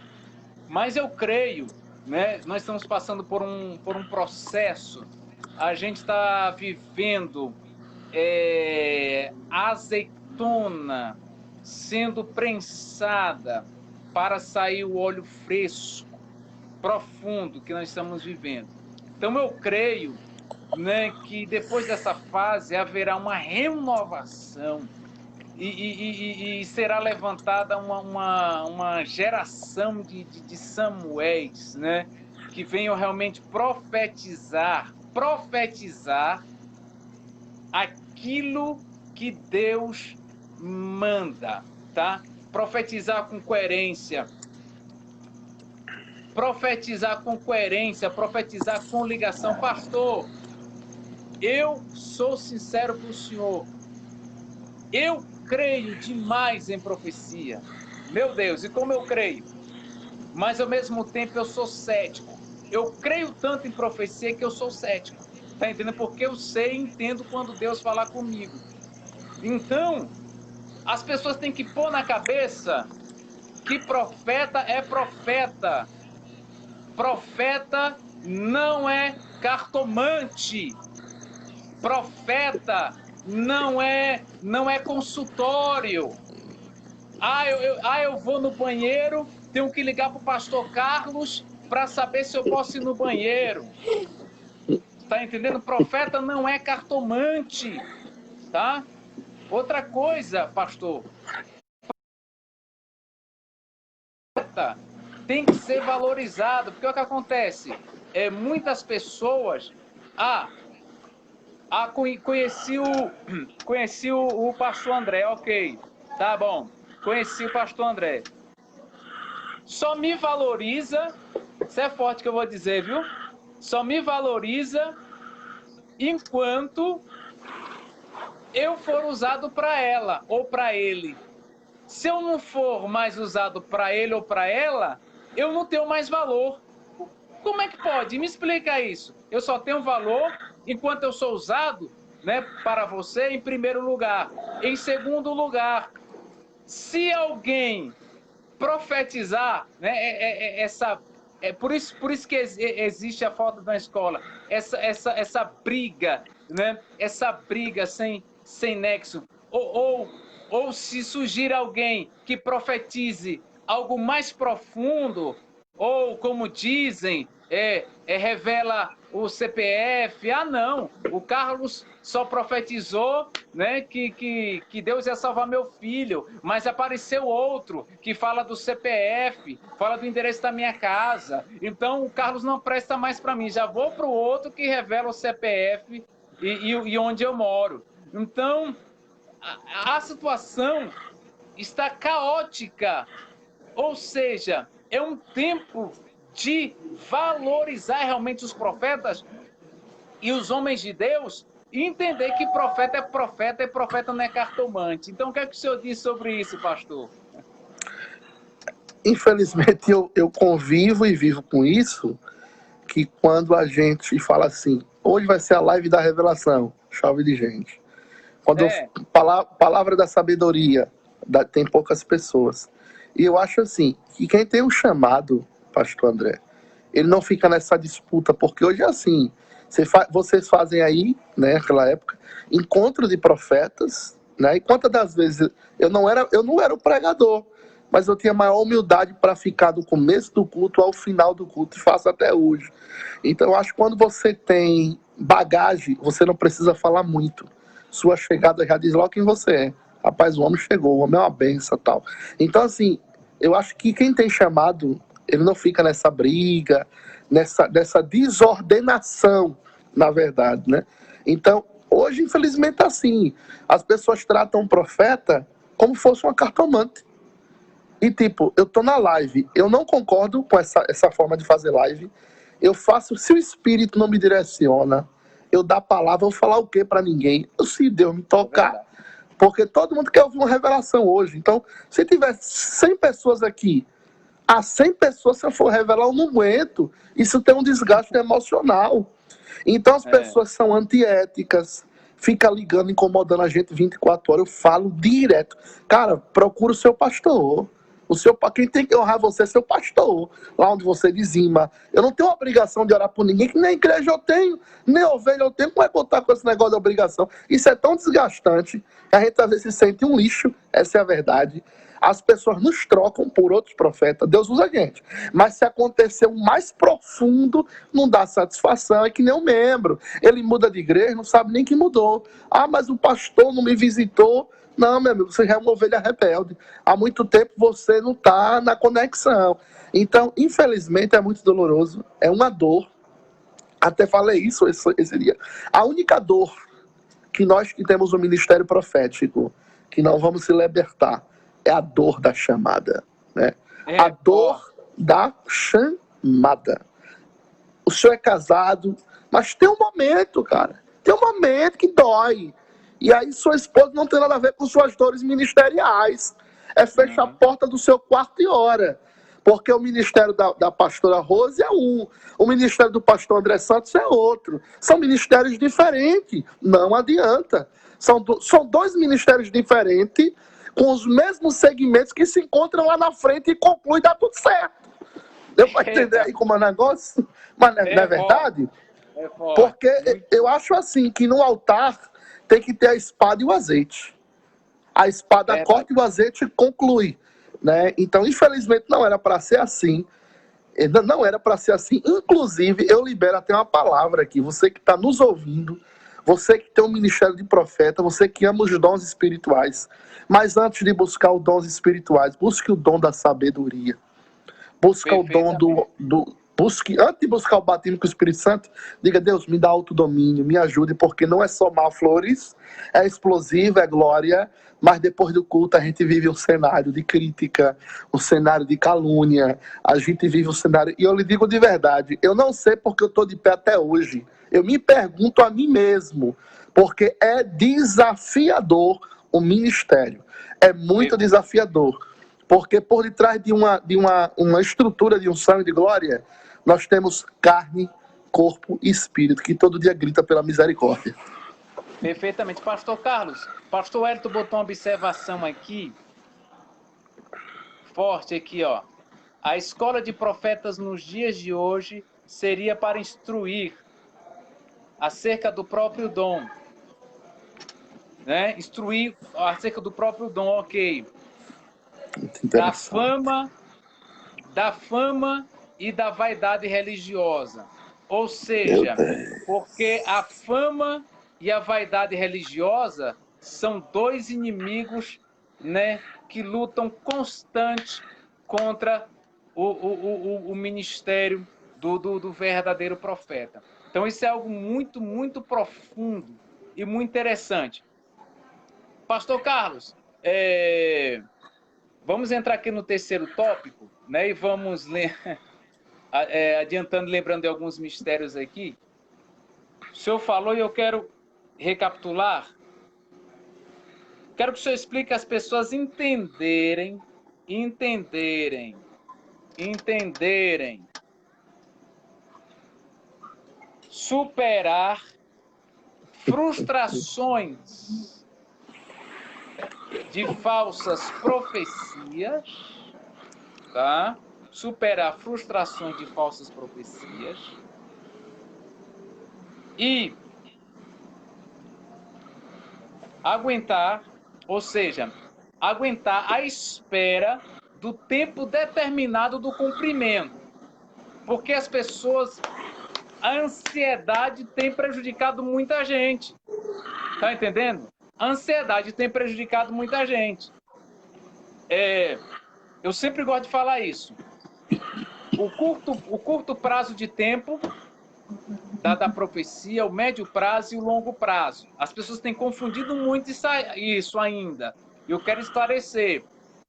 mas eu creio, né, nós estamos passando por um processo, a gente está vivendo azeitona sendo prensada para sair o óleo fresco, profundo que nós estamos vivendo. Então eu creio, né, que depois dessa fase haverá uma renovação. e será levantada uma geração de Samuéis, né? Que venham realmente profetizar aquilo que Deus manda, tá? Profetizar com coerência, profetizar com ligação. Pastor, eu sou sincero para o senhor, eu creio demais em profecia, meu Deus, e como eu creio, mas ao mesmo tempo eu sou cético. Eu creio tanto em profecia que eu sou cético, tá entendendo? Porque eu sei e entendo quando Deus falar comigo. Então, as pessoas têm que pôr na cabeça que profeta é profeta. Profeta não é cartomante. Profeta não é consultório. Eu vou no banheiro, tenho que ligar para o pastor Carlos para saber se eu posso ir no banheiro. Tá entendendo? Profeta não é cartomante, tá? Outra coisa, pastor, tem que ser valorizado, porque o que acontece? Muitas pessoas... conheci o pastor André, ok, tá bom, conheci o pastor André. Só me valoriza, isso é forte que eu vou dizer, viu? Só me valoriza enquanto eu for usado para ela ou para ele. Se eu não for mais usado para ele ou para ela, eu não tenho mais valor. Como é que pode? Me explica isso. Eu só tenho valor enquanto eu sou usado, né, para você, em primeiro lugar. Em segundo lugar, se alguém profetizar, né, por isso que existe a falta na escola, essa briga, né, essa briga sem nexo, ou se surgir alguém que profetize algo mais profundo, ou como dizem, revela o CPF. Não, o Carlos só profetizou, né, que Deus ia salvar meu filho, mas apareceu outro que fala do CPF, fala do endereço da minha casa. Então o Carlos não presta mais para mim, já vou para o outro que revela o CPF e onde eu moro. Então a situação está caótica, ou seja, é um tempo de valorizar realmente os profetas e os homens de Deus e entender que profeta é profeta e profeta não é cartomante. Então, o que é que o senhor diz sobre isso, pastor? Infelizmente, eu convivo e vivo com isso, que quando a gente fala assim, hoje vai ser a live da revelação, chove de gente. Quando palavra da sabedoria, tem poucas pessoas. E eu acho assim, que quem tem um chamado, pastor André, ele não fica nessa disputa, porque hoje é assim, vocês fazem aí, né, naquela época, encontro de profetas, né, e quantas das vezes eu não era o pregador, mas eu tinha maior humildade para ficar do começo do culto ao final do culto, e faço até hoje. Então eu acho que quando você tem bagagem, você não precisa falar muito. Sua chegada já diz logo quem você é. Rapaz, o homem chegou, o homem é uma benção e tal. Então, assim, eu acho que quem tem chamado, ele não fica nessa briga, nessa desordenação, na verdade, né? Então, hoje, infelizmente, é assim. As pessoas tratam o profeta como se fosse uma cartomante. E, tipo, eu tô na live, eu não concordo com essa forma de fazer live. Eu faço, se o Espírito não me direciona, eu dar a palavra, eu vou falar o quê para ninguém? Se Deus me tocar, porque todo mundo quer ouvir uma revelação hoje. Então, se tiver 100 pessoas aqui, a 100 pessoas, se eu for revelar, eu não aguento. Isso tem um desgaste emocional. Então, as pessoas são antiéticas, fica ligando, incomodando a gente 24 horas. Eu falo direto. Cara, procura o seu pastor. Quem tem que honrar você é seu pastor, lá onde você dizima. Eu não tenho obrigação de orar por ninguém, que nem igreja eu tenho, nem ovelha eu tenho. Como é botar com esse negócio de obrigação? Isso é tão desgastante que a gente às vezes se sente um lixo, essa é a verdade. As pessoas nos trocam por outros profetas, Deus usa a gente. Mas se acontecer o mais profundo, não dá satisfação, é que nem um membro. Ele muda de igreja, não sabe nem que mudou. Mas o pastor não me visitou. Não, meu amigo, você já é uma ovelha rebelde. Há muito tempo você não está na conexão. Então, infelizmente, é muito doloroso. É uma dor. Até falei isso esse dia. A única dor que nós que temos o ministério profético, que não vamos se libertar, é a dor da chamada, né? A dor da chamada. O senhor é casado, mas tem um momento, cara. Tem um momento que dói. E aí sua esposa não tem nada a ver com suas dores ministeriais. É fechar a porta do seu quarto e ora. Porque o ministério da pastora Rose é um. O ministério do pastor André Santos é outro. São ministérios diferentes. Não adianta. São dois ministérios diferentes, com os mesmos segmentos que se encontram lá na frente e concluem e dá tudo certo. Deu para entender aí como é o negócio? Mas não é verdade? Porque eu acho assim, que no altar tem que ter a espada e o azeite. A espada corta e o azeite conclui. Né? Então, infelizmente, não era para ser assim. Não era para ser assim. Inclusive, eu libero até uma palavra aqui. Você que está nos ouvindo, você que tem um ministério de profeta, você que ama os dons espirituais. Mas antes de buscar os dons espirituais, busque o dom da sabedoria. Busca o dom antes de buscar o batismo com o Espírito Santo, diga: Deus, me dá autodomínio, me ajude, porque não é somar flores, é explosivo, é glória, mas depois do culto a gente vive um cenário de crítica, um cenário de calúnia, a gente vive um cenário, e eu lhe digo de verdade, eu não sei porque eu estou de pé até hoje, eu me pergunto a mim mesmo, porque é desafiador o ministério, é muito desafiador. Porque por detrás de uma estrutura de unção e de glória, nós temos carne, corpo e espírito, que todo dia grita pela misericórdia. Perfeitamente. Pastor Carlos, pastor Hélito botou uma observação aqui, forte aqui, ó. A escola de profetas nos dias de hoje seria para instruir acerca do próprio dom. Né? Instruir acerca do próprio dom, ok. Da fama e da vaidade religiosa. Ou seja, porque a fama e a vaidade religiosa são dois inimigos, né, que lutam constante contra o ministério do verdadeiro profeta. Então isso é algo muito, muito profundo e muito interessante. Pastor Carlos, vamos entrar aqui no terceiro tópico, né? E vamos adiantando, lembrando de alguns mistérios aqui. O senhor falou e eu quero recapitular. Quero que o senhor explique às pessoas entenderem superar frustrações de falsas profecias, tá? Superar frustrações de falsas profecias e aguentar, ou seja, aguentar a espera do tempo determinado do cumprimento. Porque as pessoas, a ansiedade tem prejudicado muita gente. Tá entendendo? A ansiedade tem prejudicado muita gente. Eu sempre gosto de falar isso. O curto prazo de tempo da profecia, o médio prazo e o longo prazo. As pessoas têm confundido muito isso ainda. Eu quero esclarecer.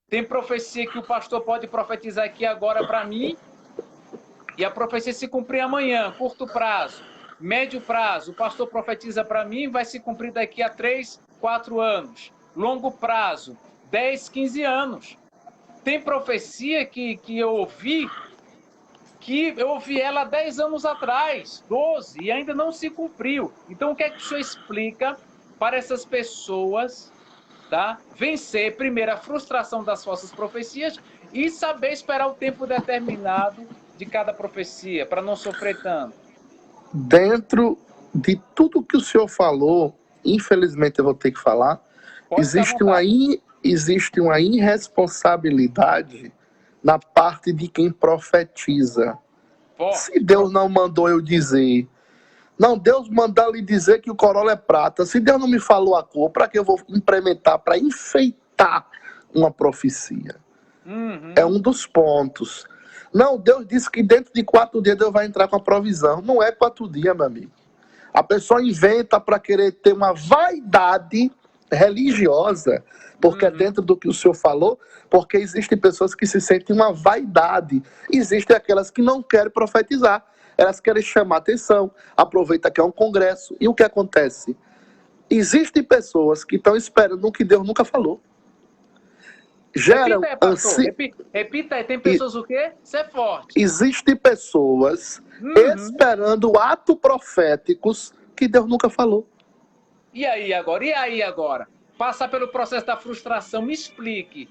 Tem profecia que o pastor pode profetizar aqui agora para mim e a profecia se cumprir amanhã, curto prazo. Médio prazo, o pastor profetiza para mim, vai se cumprir daqui a 3, 4 anos. Longo prazo, 10, 15 anos. Tem profecia que eu ouvi ela 10 anos atrás, 12, e ainda não se cumpriu. Então, o que é que o senhor explica para essas pessoas, tá? Vencer, primeiro, a frustração das falsas profecias e saber esperar o tempo determinado de cada profecia, para não sofrer tanto? Dentro de tudo que o senhor falou, infelizmente eu vou ter que falar, existe uma irresponsabilidade na parte de quem profetiza. Se Deus não mandou eu dizer, Não, Deus manda lhe dizer que o Corolla é prata. Se Deus não me falou a cor, para que eu vou implementar para enfeitar uma profecia? É um dos pontos. Não, Deus disse que dentro de 4 dias Deus vai entrar com a provisão. Não é 4 dias, meu amigo. A pessoa inventa para querer ter uma vaidade religiosa, porque é dentro do que o senhor falou, porque existem pessoas que se sentem uma vaidade. Existem aquelas que não querem profetizar. Elas querem chamar atenção, aproveita que é um congresso. E o que acontece? Existem pessoas que estão esperando o que Deus nunca falou. Geram Repita aí, pastor. Repita aí. Tem pessoas o quê? Isso é forte. Existem pessoas esperando atos proféticos que Deus nunca falou. E aí agora? E aí agora? Passar pelo processo da frustração, me explique.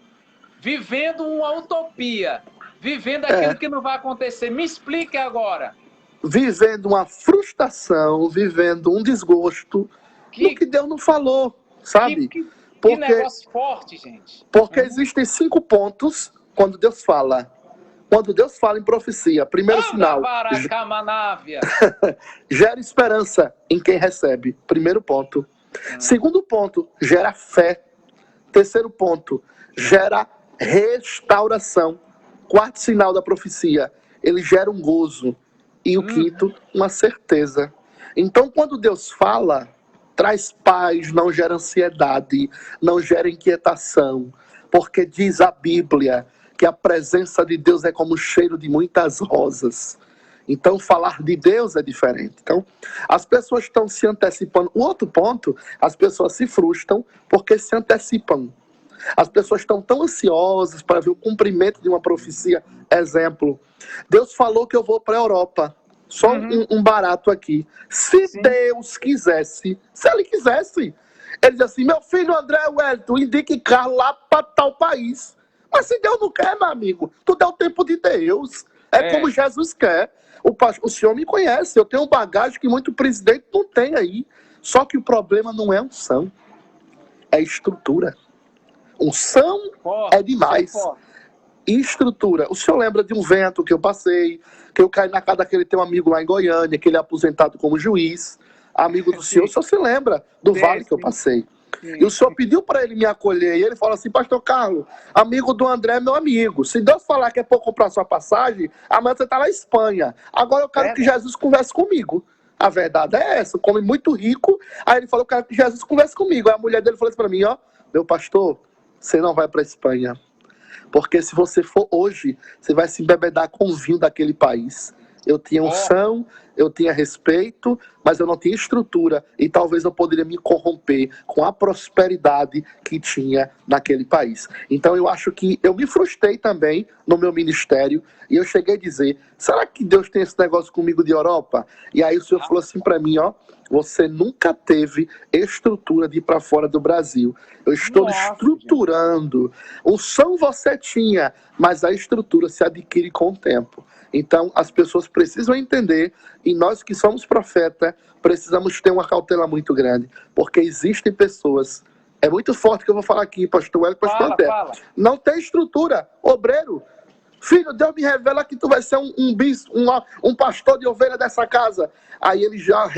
Vivendo uma utopia, vivendo aquilo que não vai acontecer, me explique agora. Vivendo uma frustração, vivendo um desgosto do que Deus não falou, sabe? Que negócio forte, gente. Porque existem 5 pontos quando Deus fala. Quando Deus fala em profecia, primeiro sinal, gera esperança em quem recebe. Primeiro ponto. Segundo ponto, gera fé. Terceiro ponto, gera restauração. Quarto sinal da profecia, ele gera um gozo. E o quinto, uma certeza. Então, quando Deus fala, traz paz, não gera ansiedade, não gera inquietação. Porque diz a Bíblia que a presença de Deus é como o cheiro de muitas rosas. Então, falar de Deus é diferente. Então, as pessoas estão se antecipando. O outro ponto, as pessoas se frustram porque se antecipam. As pessoas estão tão ansiosas para ver o cumprimento de uma profecia. Exemplo, Deus falou que eu vou para a Europa. Só um barato aqui. Se Deus quisesse, se Ele quisesse, Ele diz assim, meu filho André Wellington, indique carro lá para tal país. Mas se Deus não quer, meu amigo, tudo é o tempo de Deus. É como Jesus quer. O senhor me conhece, eu tenho bagagem que muito presidente não tem aí. Só que o problema não é unção, é estrutura. Unção é demais. E estrutura. O senhor lembra de um vento que eu passei, que eu caí na casa daquele teu amigo lá em Goiânia, que ele é aposentado como juiz, amigo do senhor se lembra do vale que eu passei. E o senhor pediu para ele me acolher, e ele falou assim, pastor Carlos, amigo do André é meu amigo, se Deus falar que é para comprar sua passagem, amanhã você está na Espanha, agora eu quero que Jesus converse comigo. A verdade é essa, come muito rico, aí ele falou, eu quero que Jesus converse comigo, aí a mulher dele falou assim para mim, ó, meu pastor, você não vai para a Espanha, porque se você for hoje, você vai se embebedar com o vinho daquele país. Eu tinha unção, eu tinha respeito, mas eu não tinha estrutura. E talvez eu poderia me corromper com a prosperidade que tinha naquele país. Então eu acho que eu me frustrei também no meu ministério. E eu cheguei a dizer, será que Deus tem esse negócio comigo de Europa? E aí o Senhor falou assim para mim, ó, você nunca teve estrutura de ir para fora do Brasil. Eu estou estruturando. Unção você tinha, mas a estrutura se adquire com o tempo. Então, as pessoas precisam entender, e nós que somos profeta, precisamos ter uma cautela muito grande, porque existem pessoas, é muito forte que eu vou falar aqui, pastor Hélio, pastor André, não tem estrutura, obreiro, filho, Deus me revela que tu vai ser um bispo, um pastor de ovelha dessa casa. Aí ele já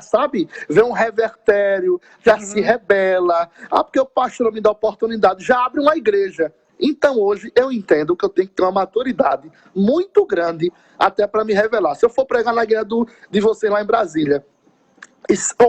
sabe, vê um revertério, já se rebela, porque o pastor não me dá oportunidade, já abre uma igreja. Então hoje eu entendo que eu tenho que ter uma maturidade muito grande até para me revelar. Se eu for pregar na igreja de você lá em Brasília,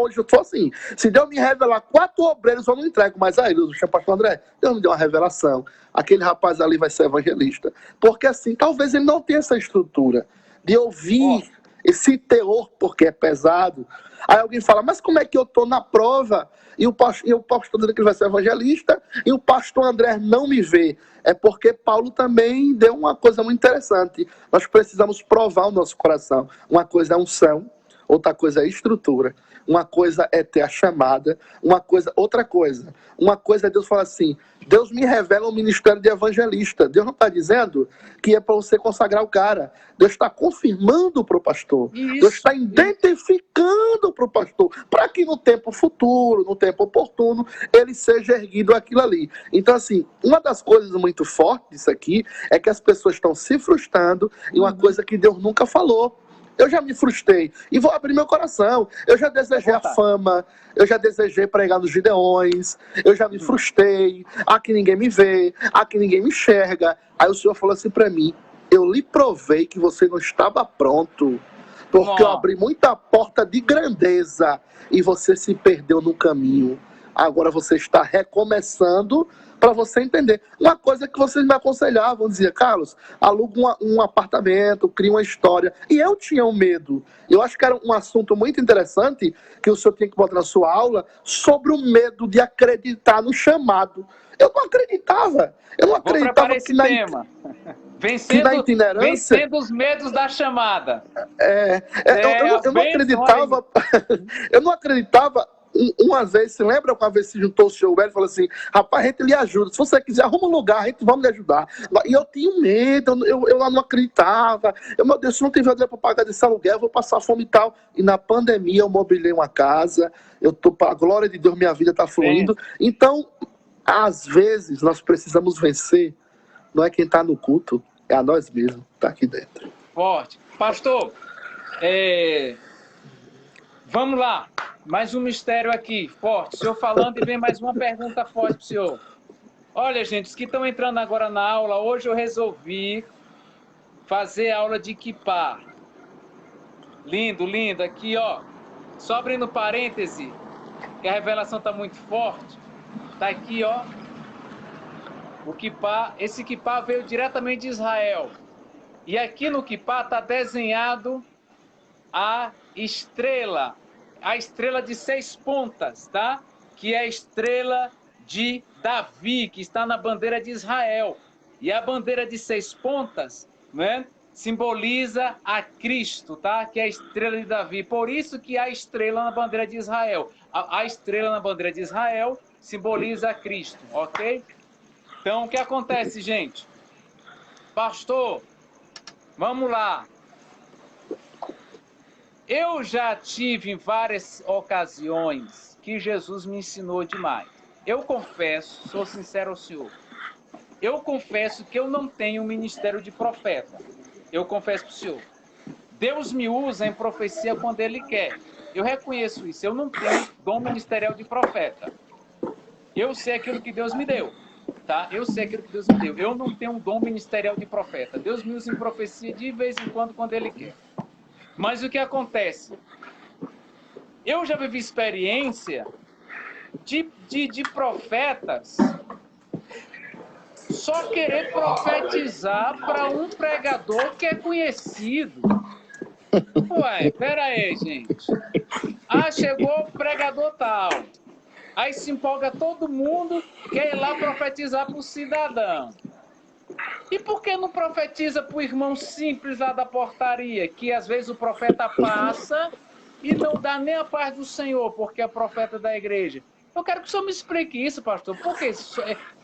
hoje eu estou assim, se Deus me revelar 4 obreiros, eu não entrego mais a ele. O pastor André, Deus me deu uma revelação. Aquele rapaz ali vai ser evangelista. Porque assim, talvez ele não tenha essa estrutura de ouvir esse teor, porque é pesado. Aí alguém fala, mas como é que eu estou na prova e o pastor dizendo que ele vai ser evangelista e o pastor André não me vê? É porque Paulo também deu uma coisa muito interessante. Nós precisamos provar o nosso coração. Uma coisa é unção, outra coisa é estrutura. Uma coisa é ter a chamada, outra coisa. Uma coisa é Deus falar assim, Deus me revela um ministério de evangelista. Deus não está dizendo que é para você consagrar o cara. Deus está confirmando para o pastor. Isso. Deus está identificando para o pastor, para que no tempo futuro, no tempo oportuno, ele seja erguido aquilo ali. Então, assim, uma das coisas muito fortes disso aqui é que as pessoas estão se frustrando em uma coisa que Deus nunca falou. Eu já me frustrei. E vou abrir meu coração. Eu já desejei a fama. Eu já desejei pregar nos Gideões. Eu já me frustrei. Aqui ninguém me vê. Aqui ninguém me enxerga. Aí o Senhor falou assim para mim: eu lhe provei que você não estava pronto. Porque eu abri muita porta de grandeza. E você se perdeu no caminho. Agora você está recomeçando para você entender. Uma coisa que vocês me aconselhavam, dizia: Carlos, aluga um apartamento, cria uma história. E eu tinha um medo. Eu acho que era um assunto muito interessante que o senhor tinha que botar na sua aula sobre o medo de acreditar no chamado. Eu não acreditava. Eu não acreditava que na tema. Vencendo os medos da chamada. Eu não acreditava. Eu não acreditava. Uma vez, se lembra? Uma vez se juntou o senhor Hélio e falou assim: rapaz, a gente lhe ajuda. Se você quiser, arruma um lugar, a gente vamos lhe ajudar. E eu tinha medo, eu lá não acreditava. Meu Deus, se não tiver dinheiro para pagar desse aluguel, eu vou passar fome e tal. E na pandemia eu mobilei uma casa. Eu tô, para a glória de Deus, minha vida está fluindo. Então, às vezes, nós precisamos vencer. Não é quem está no culto, é a nós mesmos, está aqui dentro. Forte. Pastor, vamos lá. Mais um mistério aqui, forte. O senhor falando e vem mais uma pergunta forte para o senhor. Olha, gente, os que estão entrando agora na aula, hoje eu resolvi fazer aula de Kippah. Lindo, lindo. Aqui, ó. Só abrindo parêntese, que a revelação está muito forte. Está aqui, ó. O Kippah. Esse Kippah veio diretamente de Israel. E aqui no Kippah está desenhado a estrela de 6 pontas, tá? Que é a estrela de Davi, que está na bandeira de Israel. E a bandeira de 6 pontas, né, simboliza a Cristo, tá? Que é a estrela de Davi. Por isso que há estrela na bandeira de Israel. A estrela na bandeira de Israel simboliza a Cristo, ok? Então, o que acontece, gente? Pastor, vamos lá. Eu já tive em várias ocasiões que Jesus me ensinou demais. Eu confesso, sou sincero ao senhor, eu confesso que eu não tenho um ministério de profeta. Eu confesso para o senhor. Deus me usa em profecia quando Ele quer. Eu reconheço isso. Eu não tenho dom ministerial de profeta. Eu sei aquilo que Deus me deu. Tá? Eu sei aquilo que Deus me deu. Eu não tenho um dom ministerial de profeta. Deus me usa em profecia de vez em quando Ele quer. Mas o que acontece? Eu já vivi experiência de profetas só querer profetizar para um pregador que é conhecido. Ué, pera aí, gente. Ah, chegou o pregador tal. Aí se empolga todo mundo, quer ir lá profetizar para o cidadão. E por que não profetiza para o irmão simples lá da portaria, que às vezes o profeta passa e não dá nem a paz do Senhor, porque é profeta da igreja? Eu quero que o senhor me explique isso, pastor. Por quê?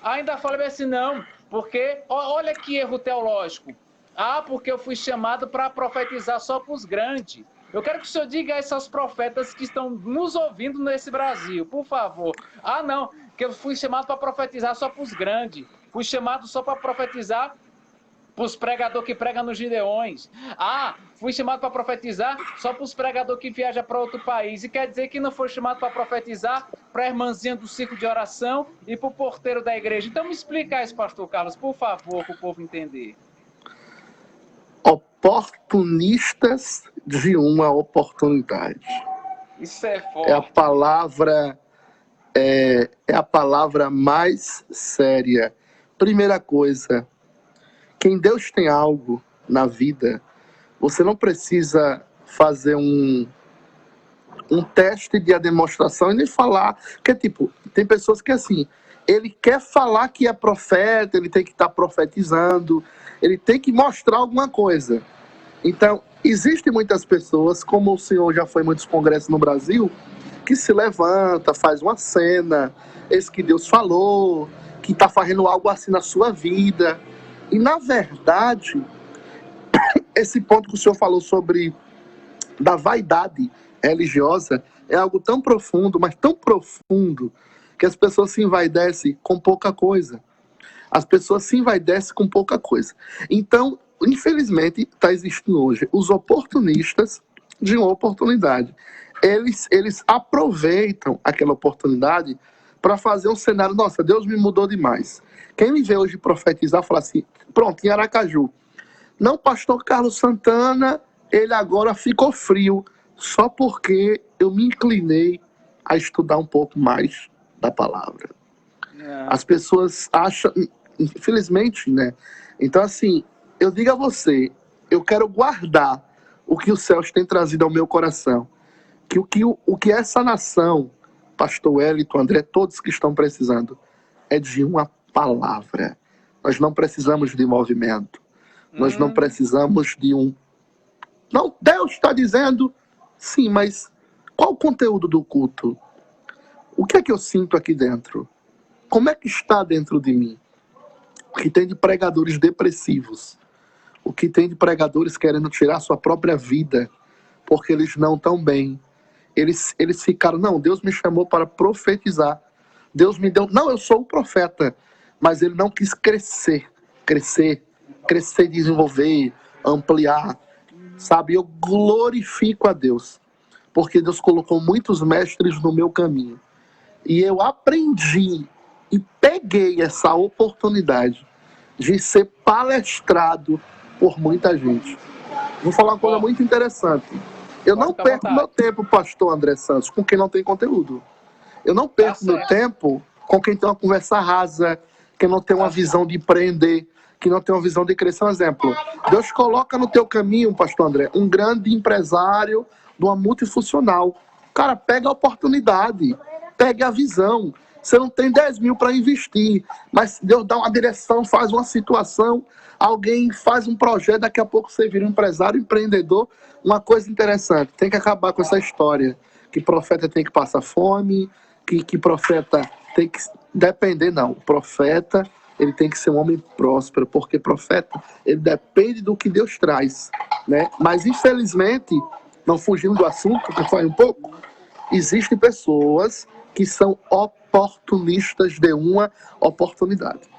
Ainda fala assim, não, porque, olha que erro teológico. Ah, porque eu fui chamado para profetizar só para os grandes. Eu quero que o senhor diga a esses profetas que estão nos ouvindo nesse Brasil, por favor. Ah, não, que eu fui chamado para profetizar só para os grandes. Fui chamado só para profetizar para os pregadores que pregam nos Gideões. Ah, fui chamado para profetizar só para os pregadores que viajam para outro país. E quer dizer que não foi chamado para profetizar para a irmãzinha do círculo de oração e para o porteiro da igreja. Então me explica isso, pastor Carlos, por favor, para o povo entender. Oportunistas de uma oportunidade. Isso é forte. É a palavra mais séria. Primeira coisa, quem Deus tem algo na vida, você não precisa fazer um teste de demonstração e nem falar. Porque, tem pessoas que, assim, ele quer falar que é profeta, ele tem que estar profetizando, ele tem que mostrar alguma coisa. Então, existem muitas pessoas, como o senhor já foi em muitos congressos no Brasil, que se levanta, faz uma cena, esse que Deus falou, que está fazendo algo assim na sua vida. E, na verdade, esse ponto que o senhor falou sobre da vaidade religiosa é algo tão profundo, mas tão profundo, que as pessoas se envaidecem com pouca coisa. As pessoas se envaidecem com pouca coisa. Então, infelizmente, está existindo hoje os oportunistas de uma oportunidade. Eles aproveitam aquela oportunidade para fazer um cenário. Nossa, Deus me mudou demais. Quem me vê hoje profetizar, fala assim, pronto, em Aracaju. Não, pastor Carlos Santana, ele agora ficou frio, só porque eu me inclinei a estudar um pouco mais da palavra. As pessoas acham, infelizmente, né? Então, assim, eu digo a você, eu quero guardar o que os céus têm trazido ao meu coração. Que o que essa nação, pastor Wellington, André, todos que estão precisando, é de uma palavra. Nós não precisamos de movimento. Nós não precisamos de um... Não, Deus está dizendo, sim, mas qual o conteúdo do culto? O que é que eu sinto aqui dentro? Como é que está dentro de mim? O que tem de pregadores depressivos? O que tem de pregadores querendo tirar sua própria vida porque eles não estão bem? Eles ficaram, não, Deus me chamou para profetizar. Deus me deu... Não, eu sou um profeta. Mas ele não quis crescer, desenvolver, ampliar. Sabe, eu glorifico a Deus. Porque Deus colocou muitos mestres no meu caminho. E eu aprendi e peguei essa oportunidade de ser palestrado por muita gente. Vou falar uma coisa muito interessante. Eu não perco meu tempo, pastor André Santos, com quem não tem conteúdo. Eu não perco meu tempo com quem tem uma conversa rasa, quem não tem uma visão de empreender, que não tem uma visão de crescer. Um exemplo, Deus coloca no teu caminho, pastor André, um grande empresário de uma multifuncional. Cara, pega a oportunidade, pega a visão. Você não tem 10 mil para investir, mas Deus dá uma direção, faz uma situação, alguém faz um projeto, daqui a pouco você vira um empresário, empreendedor. Uma coisa interessante, tem que acabar com essa história, que profeta tem que passar fome, que profeta tem que depender, não. O profeta, ele tem que ser um homem próspero, porque profeta, ele depende do que Deus traz, né? Mas, infelizmente, não fugindo do assunto, que eu falei um pouco, existem pessoas que são oportunistas de uma oportunidade.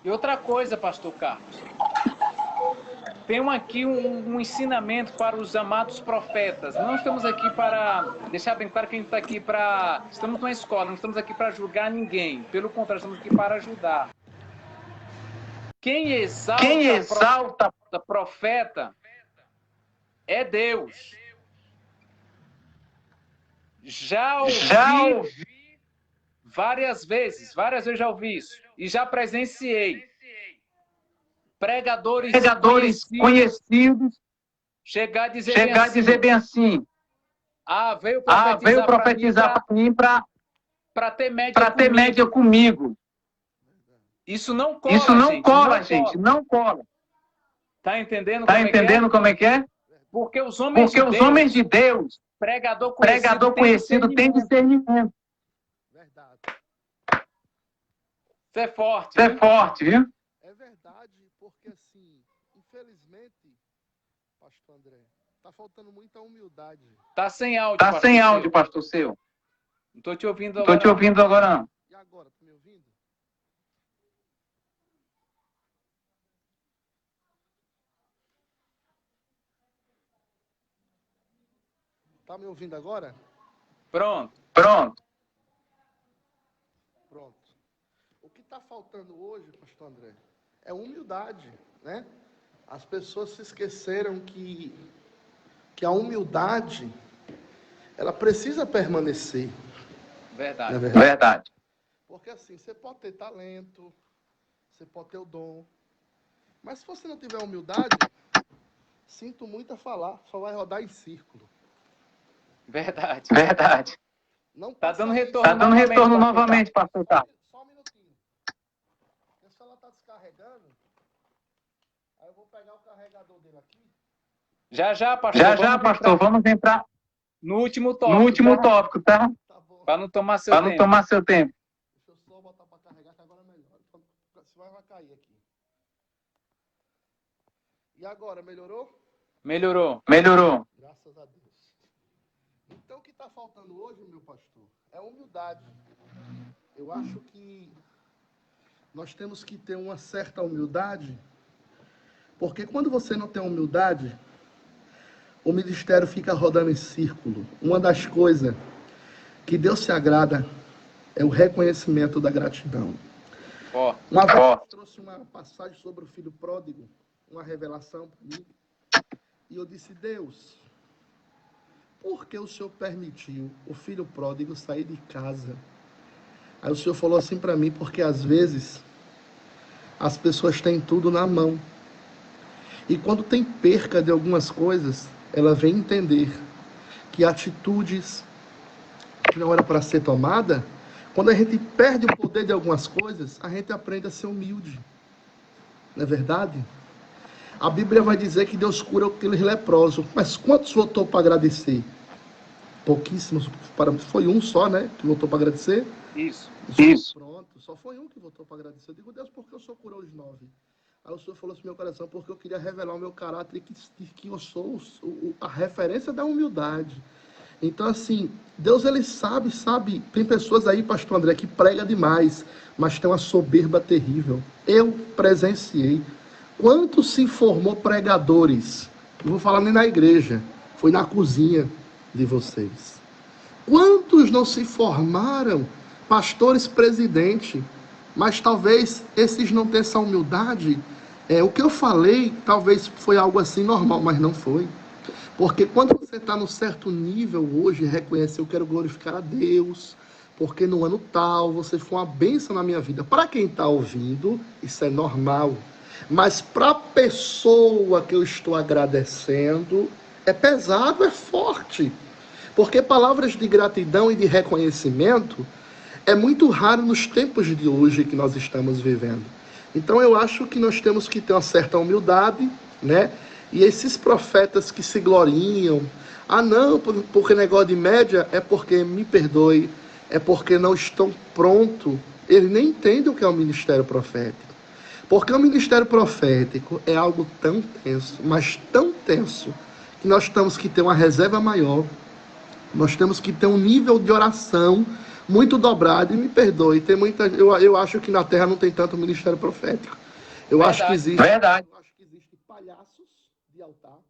E outra coisa, pastor Carlos, tem aqui um ensinamento para os amados profetas. Não estamos aqui para deixar bem claro que a gente está aqui para... Estamos numa escola, não estamos aqui para julgar ninguém. Pelo contrário, estamos aqui para ajudar. Quem exalta profeta é Deus. Já ouvi várias vezes já ouvi isso. E já presenciei pregadores conhecidos chegar a dizer bem assim, veio profetizar para mim para ter média comigo. Isso não cola, gente, não cola. Tá entendendo como é que é? Porque os homens de Deus, pregador conhecido tem discernimento. Verdade. Isso é forte, viu? É verdade, porque assim, infelizmente, pastor André, tá faltando muita humildade. Tá sem áudio, pastor seu. Não tô te ouvindo agora. Não. E agora, tá me ouvindo? Tá me ouvindo agora? Pronto. O que está faltando hoje, pastor André, é humildade, né? As pessoas se esqueceram que a humildade, ela precisa permanecer. Verdade. Porque assim, você pode ter talento, você pode ter o dom, mas se você não tiver humildade, sinto muito a falar, só vai rodar em círculo. Verdade. Não tá dando retorno novamente, pastor Carlos. Só um minutinho. Porque se ela tá descarregando, aí eu vou pegar o carregador dele aqui. Já, pastor. Vamos entrar no último tópico, tá? Tá bom. Para não tomar seu tempo. Deixa eu só botar para carregar, que agora é melhor. Senão vai cair aqui. E agora, melhorou? Melhorou. Graças a Deus. Então, o que está faltando hoje, meu pastor, é humildade. Eu acho que nós temos que ter uma certa humildade, porque quando você não tem humildade, o ministério fica rodando em círculo. Uma das coisas que Deus se agrada é o reconhecimento da gratidão. Uma vez eu trouxe uma passagem sobre o filho pródigo, uma revelação para mim, e eu disse: Deus, por que o Senhor permitiu o filho pródigo sair de casa? Aí o Senhor falou assim para mim: porque às vezes as pessoas têm tudo na mão, e quando tem perca de algumas coisas, ela vem entender que atitudes que não era para ser tomada, quando a gente perde o poder de algumas coisas, a gente aprende a ser humilde. Não é verdade? A Bíblia vai dizer que Deus cura aqueles leprosos. Mas quantos voltou para agradecer? Pouquíssimos. Foi um só, né? Que voltou para agradecer? Isso. Pronto, só foi um que voltou para agradecer. Eu digo: Deus, por que o Senhor curou os 9? Aí o Senhor falou assim no meu coração: porque eu queria revelar o meu caráter e que eu sou a referência da humildade. Então, assim, Deus, ele sabe. Tem pessoas aí, pastor André, que prega demais, mas tem uma soberba terrível. Eu presenciei. Quantos se formou pregadores? Não vou falar nem na igreja, foi na cozinha de vocês. Quantos não se formaram pastores presidente, mas talvez esses não tenham essa humildade? O que eu falei talvez foi algo assim normal, mas não foi. Porque quando você está num certo nível hoje, reconhece: eu quero glorificar a Deus, porque no ano tal você foi uma bênção na minha vida. Para quem está ouvindo, isso é normal. Mas para a pessoa que eu estou agradecendo, é pesado, é forte. Porque palavras de gratidão e de reconhecimento é muito raro nos tempos de hoje que nós estamos vivendo. Então eu acho que nós temos que ter uma certa humildade, né? E esses profetas que se gloriam: ah não, porque negócio de média, é porque, me perdoe, é porque não estão prontos. Eles nem entendem o que é o ministério profético. Porque o ministério profético é algo tão tenso, mas tão tenso, que nós temos que ter uma reserva maior, nós temos que ter um nível de oração muito dobrado. E me perdoe, tem muita, eu acho que na Terra não tem tanto ministério profético. Eu acho que existe. Verdade. Eu acho que existe palhaços de altar,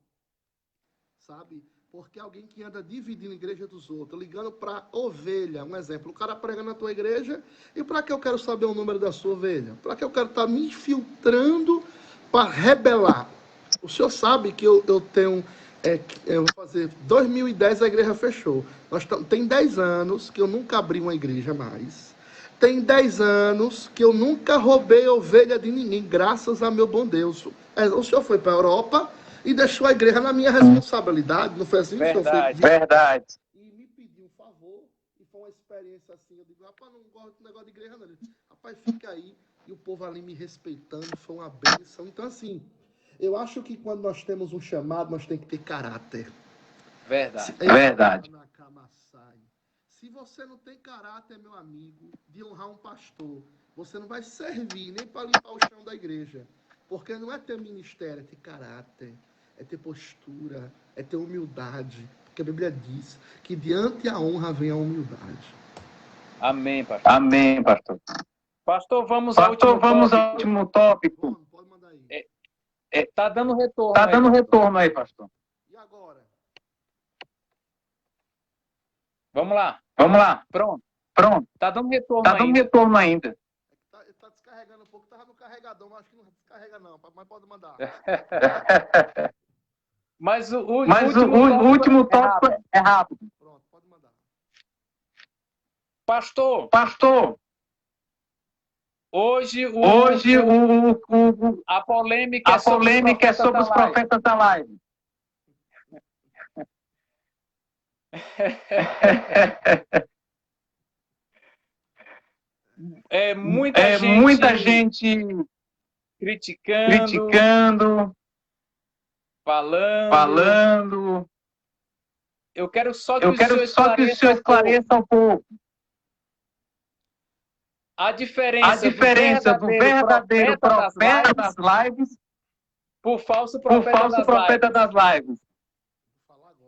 sabe? Porque alguém que anda dividindo a igreja dos outros, ligando para ovelha, um exemplo, o cara prega na tua igreja, e para que eu quero saber o número da sua ovelha? Para que eu quero estar me infiltrando para rebelar? O senhor sabe que eu tenho, eu vou fazer, 2010 a igreja fechou. Tem 10 anos que eu nunca abri uma igreja mais. Tem 10 anos que eu nunca roubei ovelha de ninguém, graças a meu bom Deus. O senhor foi para a Europa e deixou a igreja na minha responsabilidade, não foi assim? Verdade. Verdade. E me pediu um favor, e foi uma experiência assim. Eu digo: rapaz, não gosto do negócio de igreja, não. Rapaz, fica aí. E o povo ali me respeitando, foi uma bênção. Então, assim, eu acho que quando nós temos um chamado, nós temos que ter caráter. Verdade. Verdade. Se você não tem caráter, meu amigo, de honrar um pastor, você não vai servir nem para limpar o chão da igreja. Porque não é ter ministério, é ter caráter, é ter postura, é ter humildade. Porque a Bíblia diz que diante a honra vem a humildade. Amém, pastor. Amém, pastor. Pastor, vamos Pastor, ao último vamos tópico. ao último tópico. Pode mandar aí. Tá dando retorno. Tá aí, dando pastor. retorno aí, pastor. E agora? Vamos lá. Vamos lá. Pronto. Tá dando retorno Tá dando ainda. retorno ainda. Tá descarregando um pouco. Tava no carregador, mas acho que não descarrega não. Mas pode mandar. Mas o último tópico é rápido. Pronto, pode mandar. Pastor, hoje a polêmica a polêmica é sobre os profetas da live. Muita gente criticando, falando. Eu quero só que Eu o quero senhor só que o senhor esclareça um pouco a a diferença do verdadeiro profeta das lives por falso por profeta falso das profeta lives. das lives.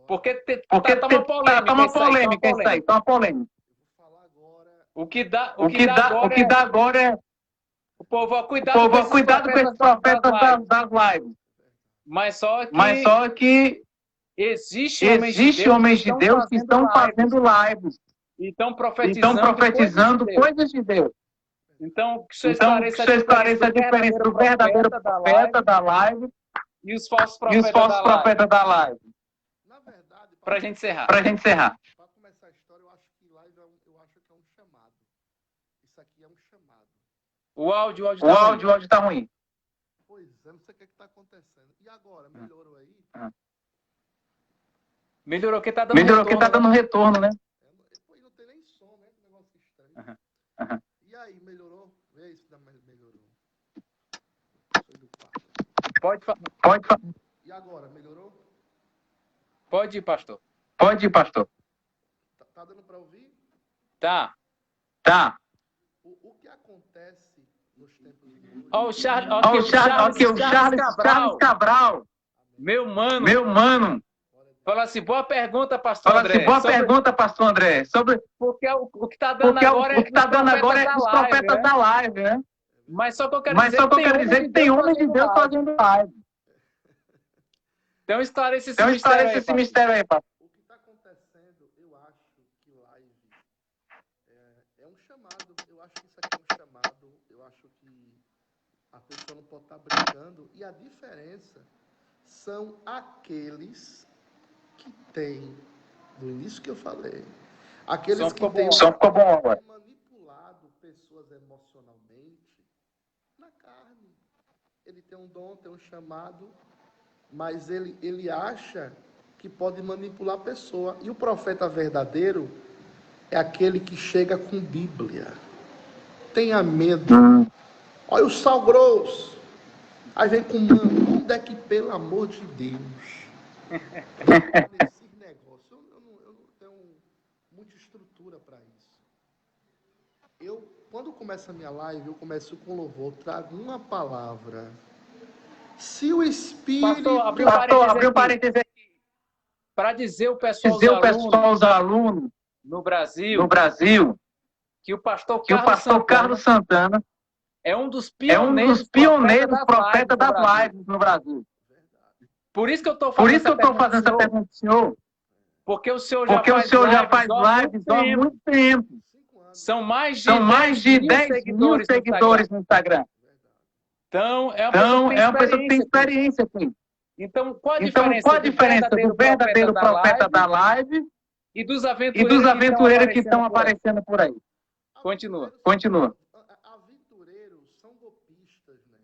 Porque Porque tá uma polêmica isso aí, tá uma polêmica. Vou falar agora. O que dá O que dá agora é povo, ó, Cuidado com esses profetas das lives. Mas só que existe homens de Deus que estão fazendo lives. Estão Estão profetizando coisas de Deus. Então, que você Então, esclareça a diferença do verdadeiro profeta da live e os falsos profetas da live. Na verdade, Para a gente encerrar. Para começar a história, eu acho que live eu acho que é um chamado. Isso aqui é um chamado. O áudio tá ruim. Pois é, não sei o que está acontecendo. E agora, melhorou aí? Melhorou que tá dando retorno, né? Pois não tem nem som, né? Que negócio estranho. E aí, melhorou? Vê se melhorou. Sou educado. Pode falar. E agora, melhorou? Pode ir, pastor. Tá dando para ouvir? Tá. O que acontece nos tempos de hoje? Ó, o Charles Cabral. Meu mano. Fala assim, boa pergunta, pastor André. Sobre Porque o que está dando agora é dos profetas da live, né? Mas só que eu quero dizer que tem homens de Deus fazendo live. Então esclarece esse mistério aí, pastor. O que está acontecendo, eu acho que live é um chamado. Eu acho que isso aqui é um chamado. Eu acho que a pessoa não pode estar brincando. E a diferença são aqueles que têm, do início que eu falei, aqueles que têm manipulado pessoas emocionalmente na carne. Ele tem um dom, tem um chamado, mas ele acha que pode manipular a pessoa. E o profeta verdadeiro é aquele que chega com Bíblia. Tenha medo. Olha o sal grosso. Aí vem com mano. Onde é que, pelo amor de Deus? Nesse negócio. Eu não tenho muita estrutura para isso. Quando começa a minha live, eu começo com louvor. Trago uma palavra. Se o Espírito... Pastor, abriu parênteses aqui. Para dizer o pessoal aos alunos no Brasil que o pastor Carlos Santana é um dos pioneiros profetas das lives no Brasil. Por isso que eu estou fazendo essa pergunta ao senhor. Porque o senhor já faz lives há muito tempo. São mais de 10 mil seguidores no Instagram. Então, é uma pessoa que tem experiência aqui. Então, qual a diferença do verdadeiro profeta da live e dos aventureiros que estão aparecendo por aí? Continua. Aventureiros são golpistas, né?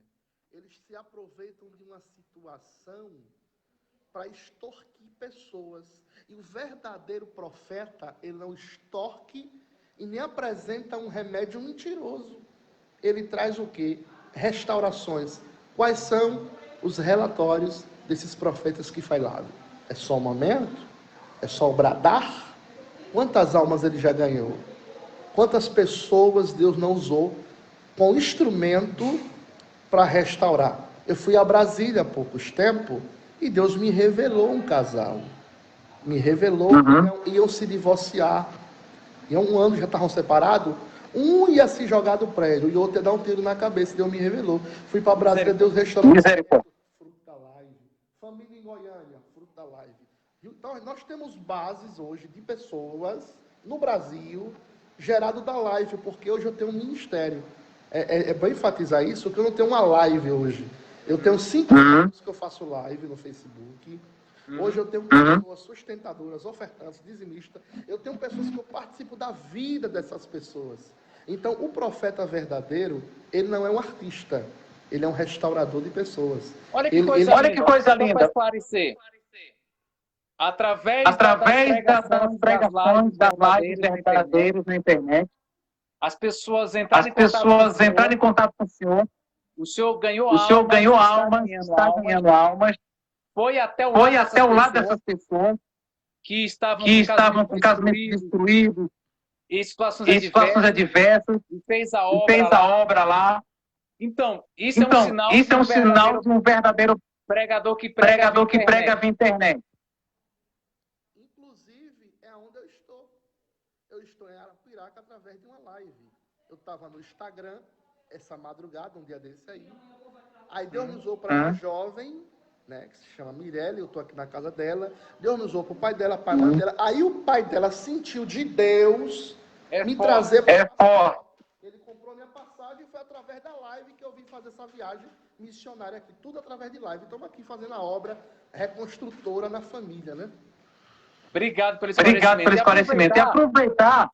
Eles se aproveitam de uma situação para extorquir pessoas. E o verdadeiro profeta, ele não extorque e nem apresenta um remédio mentiroso. Ele traz o quê? Restaurações. Quais são os relatórios desses profetas que falaram? É só o momento? É só o bradar? Quantas almas ele já ganhou? Quantas pessoas Deus não usou com instrumento para restaurar? Eu fui a Brasília há poucos tempos e Deus me revelou um casal. Me revelou que iam se divorciar. E há um ano já estavam separados. Um ia se jogar do prédio e o outro ia dar um tiro na cabeça. Deus me revelou. Fui para Brasília, Deus restaurou. Fruto da live. Família em Goiânia, fruto da live. Então, nós temos bases hoje de pessoas no Brasil gerado da live, porque hoje eu tenho um ministério. É bom enfatizar isso, que eu não tenho uma live hoje. Eu tenho 5 anos que eu faço live no Facebook. Hoje eu tenho pessoas sustentadoras, ofertantes, dizimistas. Eu tenho pessoas que eu participo da vida dessas pessoas. Então, o profeta verdadeiro, ele não é um artista. Ele é um restaurador de pessoas. Olha que coisa linda. Para esclarecer. Através das pregações, das lives verdadeiras na internet, as pessoas entrarem em contato com o senhor. O senhor ganhou almas, está ganhando almas. Foi até o lado dessas pessoas que estavam com casamentos destruídos, em situações adversas, e fez a obra lá. Então, isso é um sinal de um verdadeiro pregador que prega via internet. Inclusive, é onde eu estou. Eu estou em Arapiraca através de uma live. Eu estava no Instagram, essa madrugada, um dia desse aí. Aí Deus nos usou para uma jovem, né, que se chama Mirelle, eu estou aqui na casa dela. Deus nos usou para o pai dela, pai dela. Aí o pai dela sentiu de Deus me trazer para ele comprou minha passagem e foi através da live que eu vim fazer essa viagem missionária aqui. Tudo através de live. Estamos aqui fazendo a obra reconstrutora na família, né? Obrigado pelo esclarecimento. E aproveitar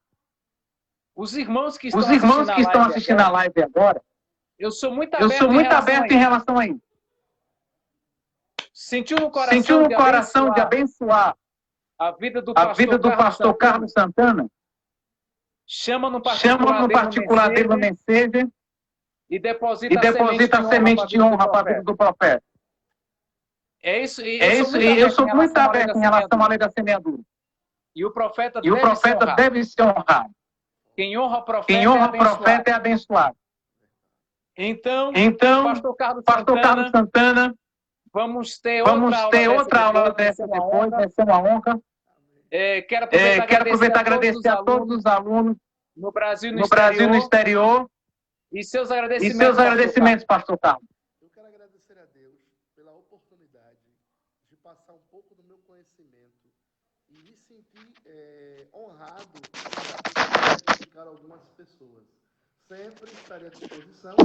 os irmãos que os irmãos que estão assistindo a live agora. Eu sou muito aberto em relação a isso. Sentiu no coração de abençoar a vida do pastor Carlos Santana? Chama no particular dele no Messenger e deposita a semente de honra para a vida do profeta. É isso. Eu sou muito aberto em relação à lei da semeadura. E o profeta deve ser honrado. Quem honra o profeta é abençoado. Então, pastor Carlos Santana, vamos ter outra aula dessa depois, vai ser uma honra. Quero aproveitar e agradecer a todos os alunos no Brasil e no exterior. E seus agradecimentos, pastor Carlos. Eu quero agradecer a Deus pela oportunidade de passar um pouco do meu conhecimento e me sentir honrado de edificar algumas pessoas. Sempre estarei à disposição,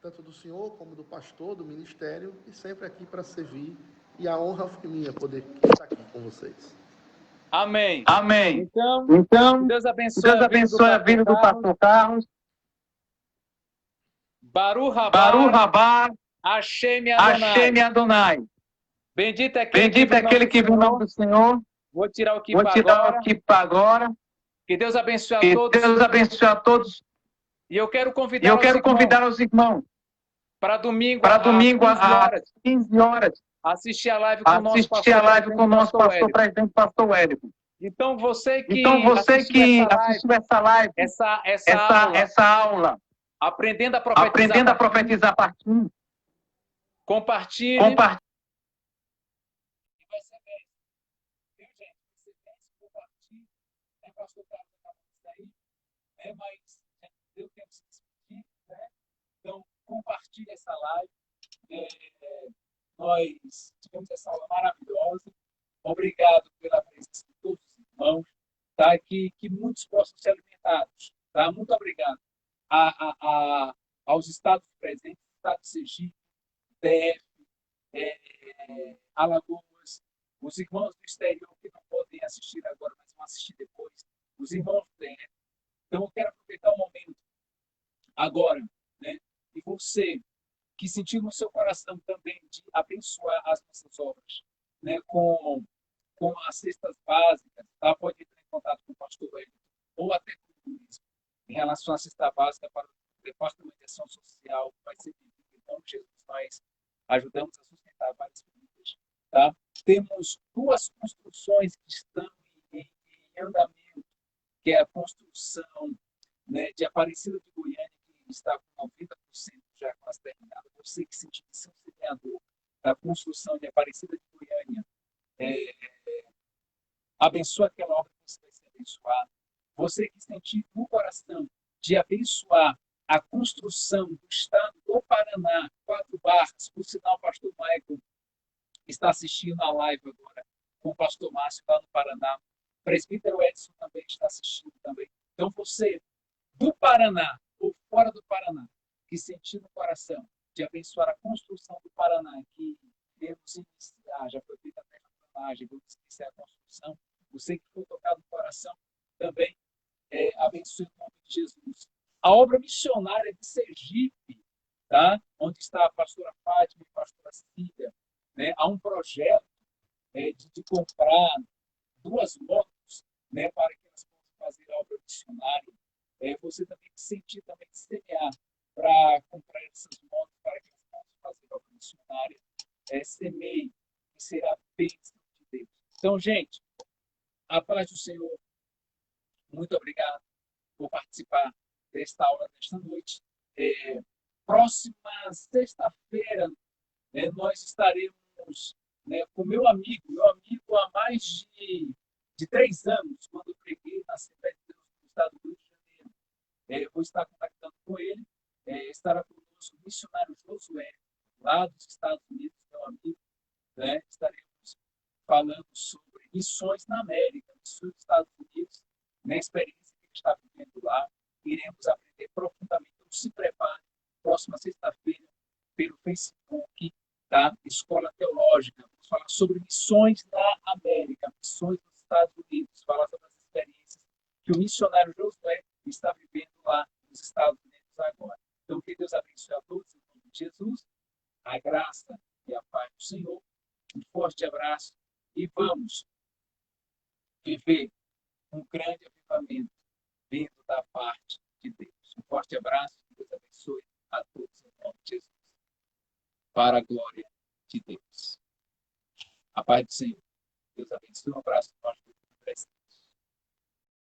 tanto do senhor como do pastor, do ministério, e sempre aqui para servir. E a honra foi minha poder estar aqui com vocês. Amém. Então, Deus abençoe a vida do pastor Carlos. Baruch Baruch Rabar, Hashem Adonai. Bendito é aquele que vive em nome do Senhor. Vou tirar o kippah agora. Que Deus abençoe a todos. E eu quero convidar os irmãos para domingo às 15 horas. Assistir a live com o nosso pastor presidente, pastor Wellington. Então você que assistiu essa live, essa aula, aprendendo a profetizar partindo, compartilhe. E vai ser bem. Viu, gente? Você pensa, compartilhe. Pastor Carlos acabou de sair, mas deu tempo de se despedir, né? Então, compartilhe essa live. Nós tivemos essa aula maravilhosa. Obrigado pela presença de todos os irmãos. Tá? Que muitos possam ser alimentados. Tá? Muito obrigado aos estados presentes, estado de Sergipe, DF, Alagoas, os irmãos do exterior que não podem assistir agora, mas vão assistir depois, os irmãos do DF. Então, eu quero aproveitar o momento agora, né? E você que sentiu no seu coração também de abençoar as nossas obras, né, com as cestas básicas, tá? Pode entrar em contato com o pastor Wellington, ou até com o mesmo, em relação à cesta básica para o Departamento de Ação Social, vai ser pedido, em nome de Jesus, nós ajudamos a sustentar várias famílias. Tá? Temos 2 construções que estão em andamento, que é a construção, né, de Aparecida de Goiânia, que está com 90% já quase terminada. Você que sentiu seu semeador da construção de Aparecida de Goiânia, abençoa aquela obra que você vai ser abençoado. Você que sentiu no coração de abençoar a construção do estado do Paraná, 4 Barras, por sinal, o pastor Michael está assistindo a live agora com o pastor Márcio lá no Paraná. O presbítero Edson também está assistindo também. Então, você do Paraná ou fora do Paraná, que sentiu no coração de abençoar a construção do Paraná, que devemos iniciar, já foi feita a terraplanagem, vamos iniciar a construção. Você que foi tocado no coração também, abençoe o nome de Jesus. A obra missionária de Sergipe, tá? Onde está a pastora Fátima e a pastora Cida, né? Há um projeto de comprar 2 motos, né, para que elas possam fazer a obra missionária. Você também sentir também semear para comprar essas motos para que elas possam fazer a obra missionária. Semeie, que será bênção de Deus. Então, gente, a paz do Senhor. Muito obrigado por participar desta aula desta noite. Próxima sexta-feira, nós estaremos, né, com meu amigo há mais de 3 anos, quando eu preguei na Assembleia de Deus do Estado do Rio de Janeiro. Vou estar contactando com ele, estará teremos o missionário Josué, lá dos Estados Unidos, meu amigo, né? Estaremos falando sobre missões na América, missões dos Estados Unidos, na experiência que ele está vivendo lá. Iremos aprender profundamente. Então, se prepare, próxima sexta-feira, pelo Facebook da Escola Teológica. Vamos falar sobre missões na América, missões nos Estados Unidos, falar sobre as experiências que o missionário Josué está vivendo lá nos Estados Unidos agora. Então, que Deus abençoe a todos, em nome de Jesus, a graça e a paz do Senhor. Um forte abraço e vamos viver um grande avivamento vindo da parte de Deus. Um forte abraço, que Deus abençoe a todos, em nome de Jesus. Para a glória de Deus. A paz do Senhor. Deus abençoe. Um abraço forte.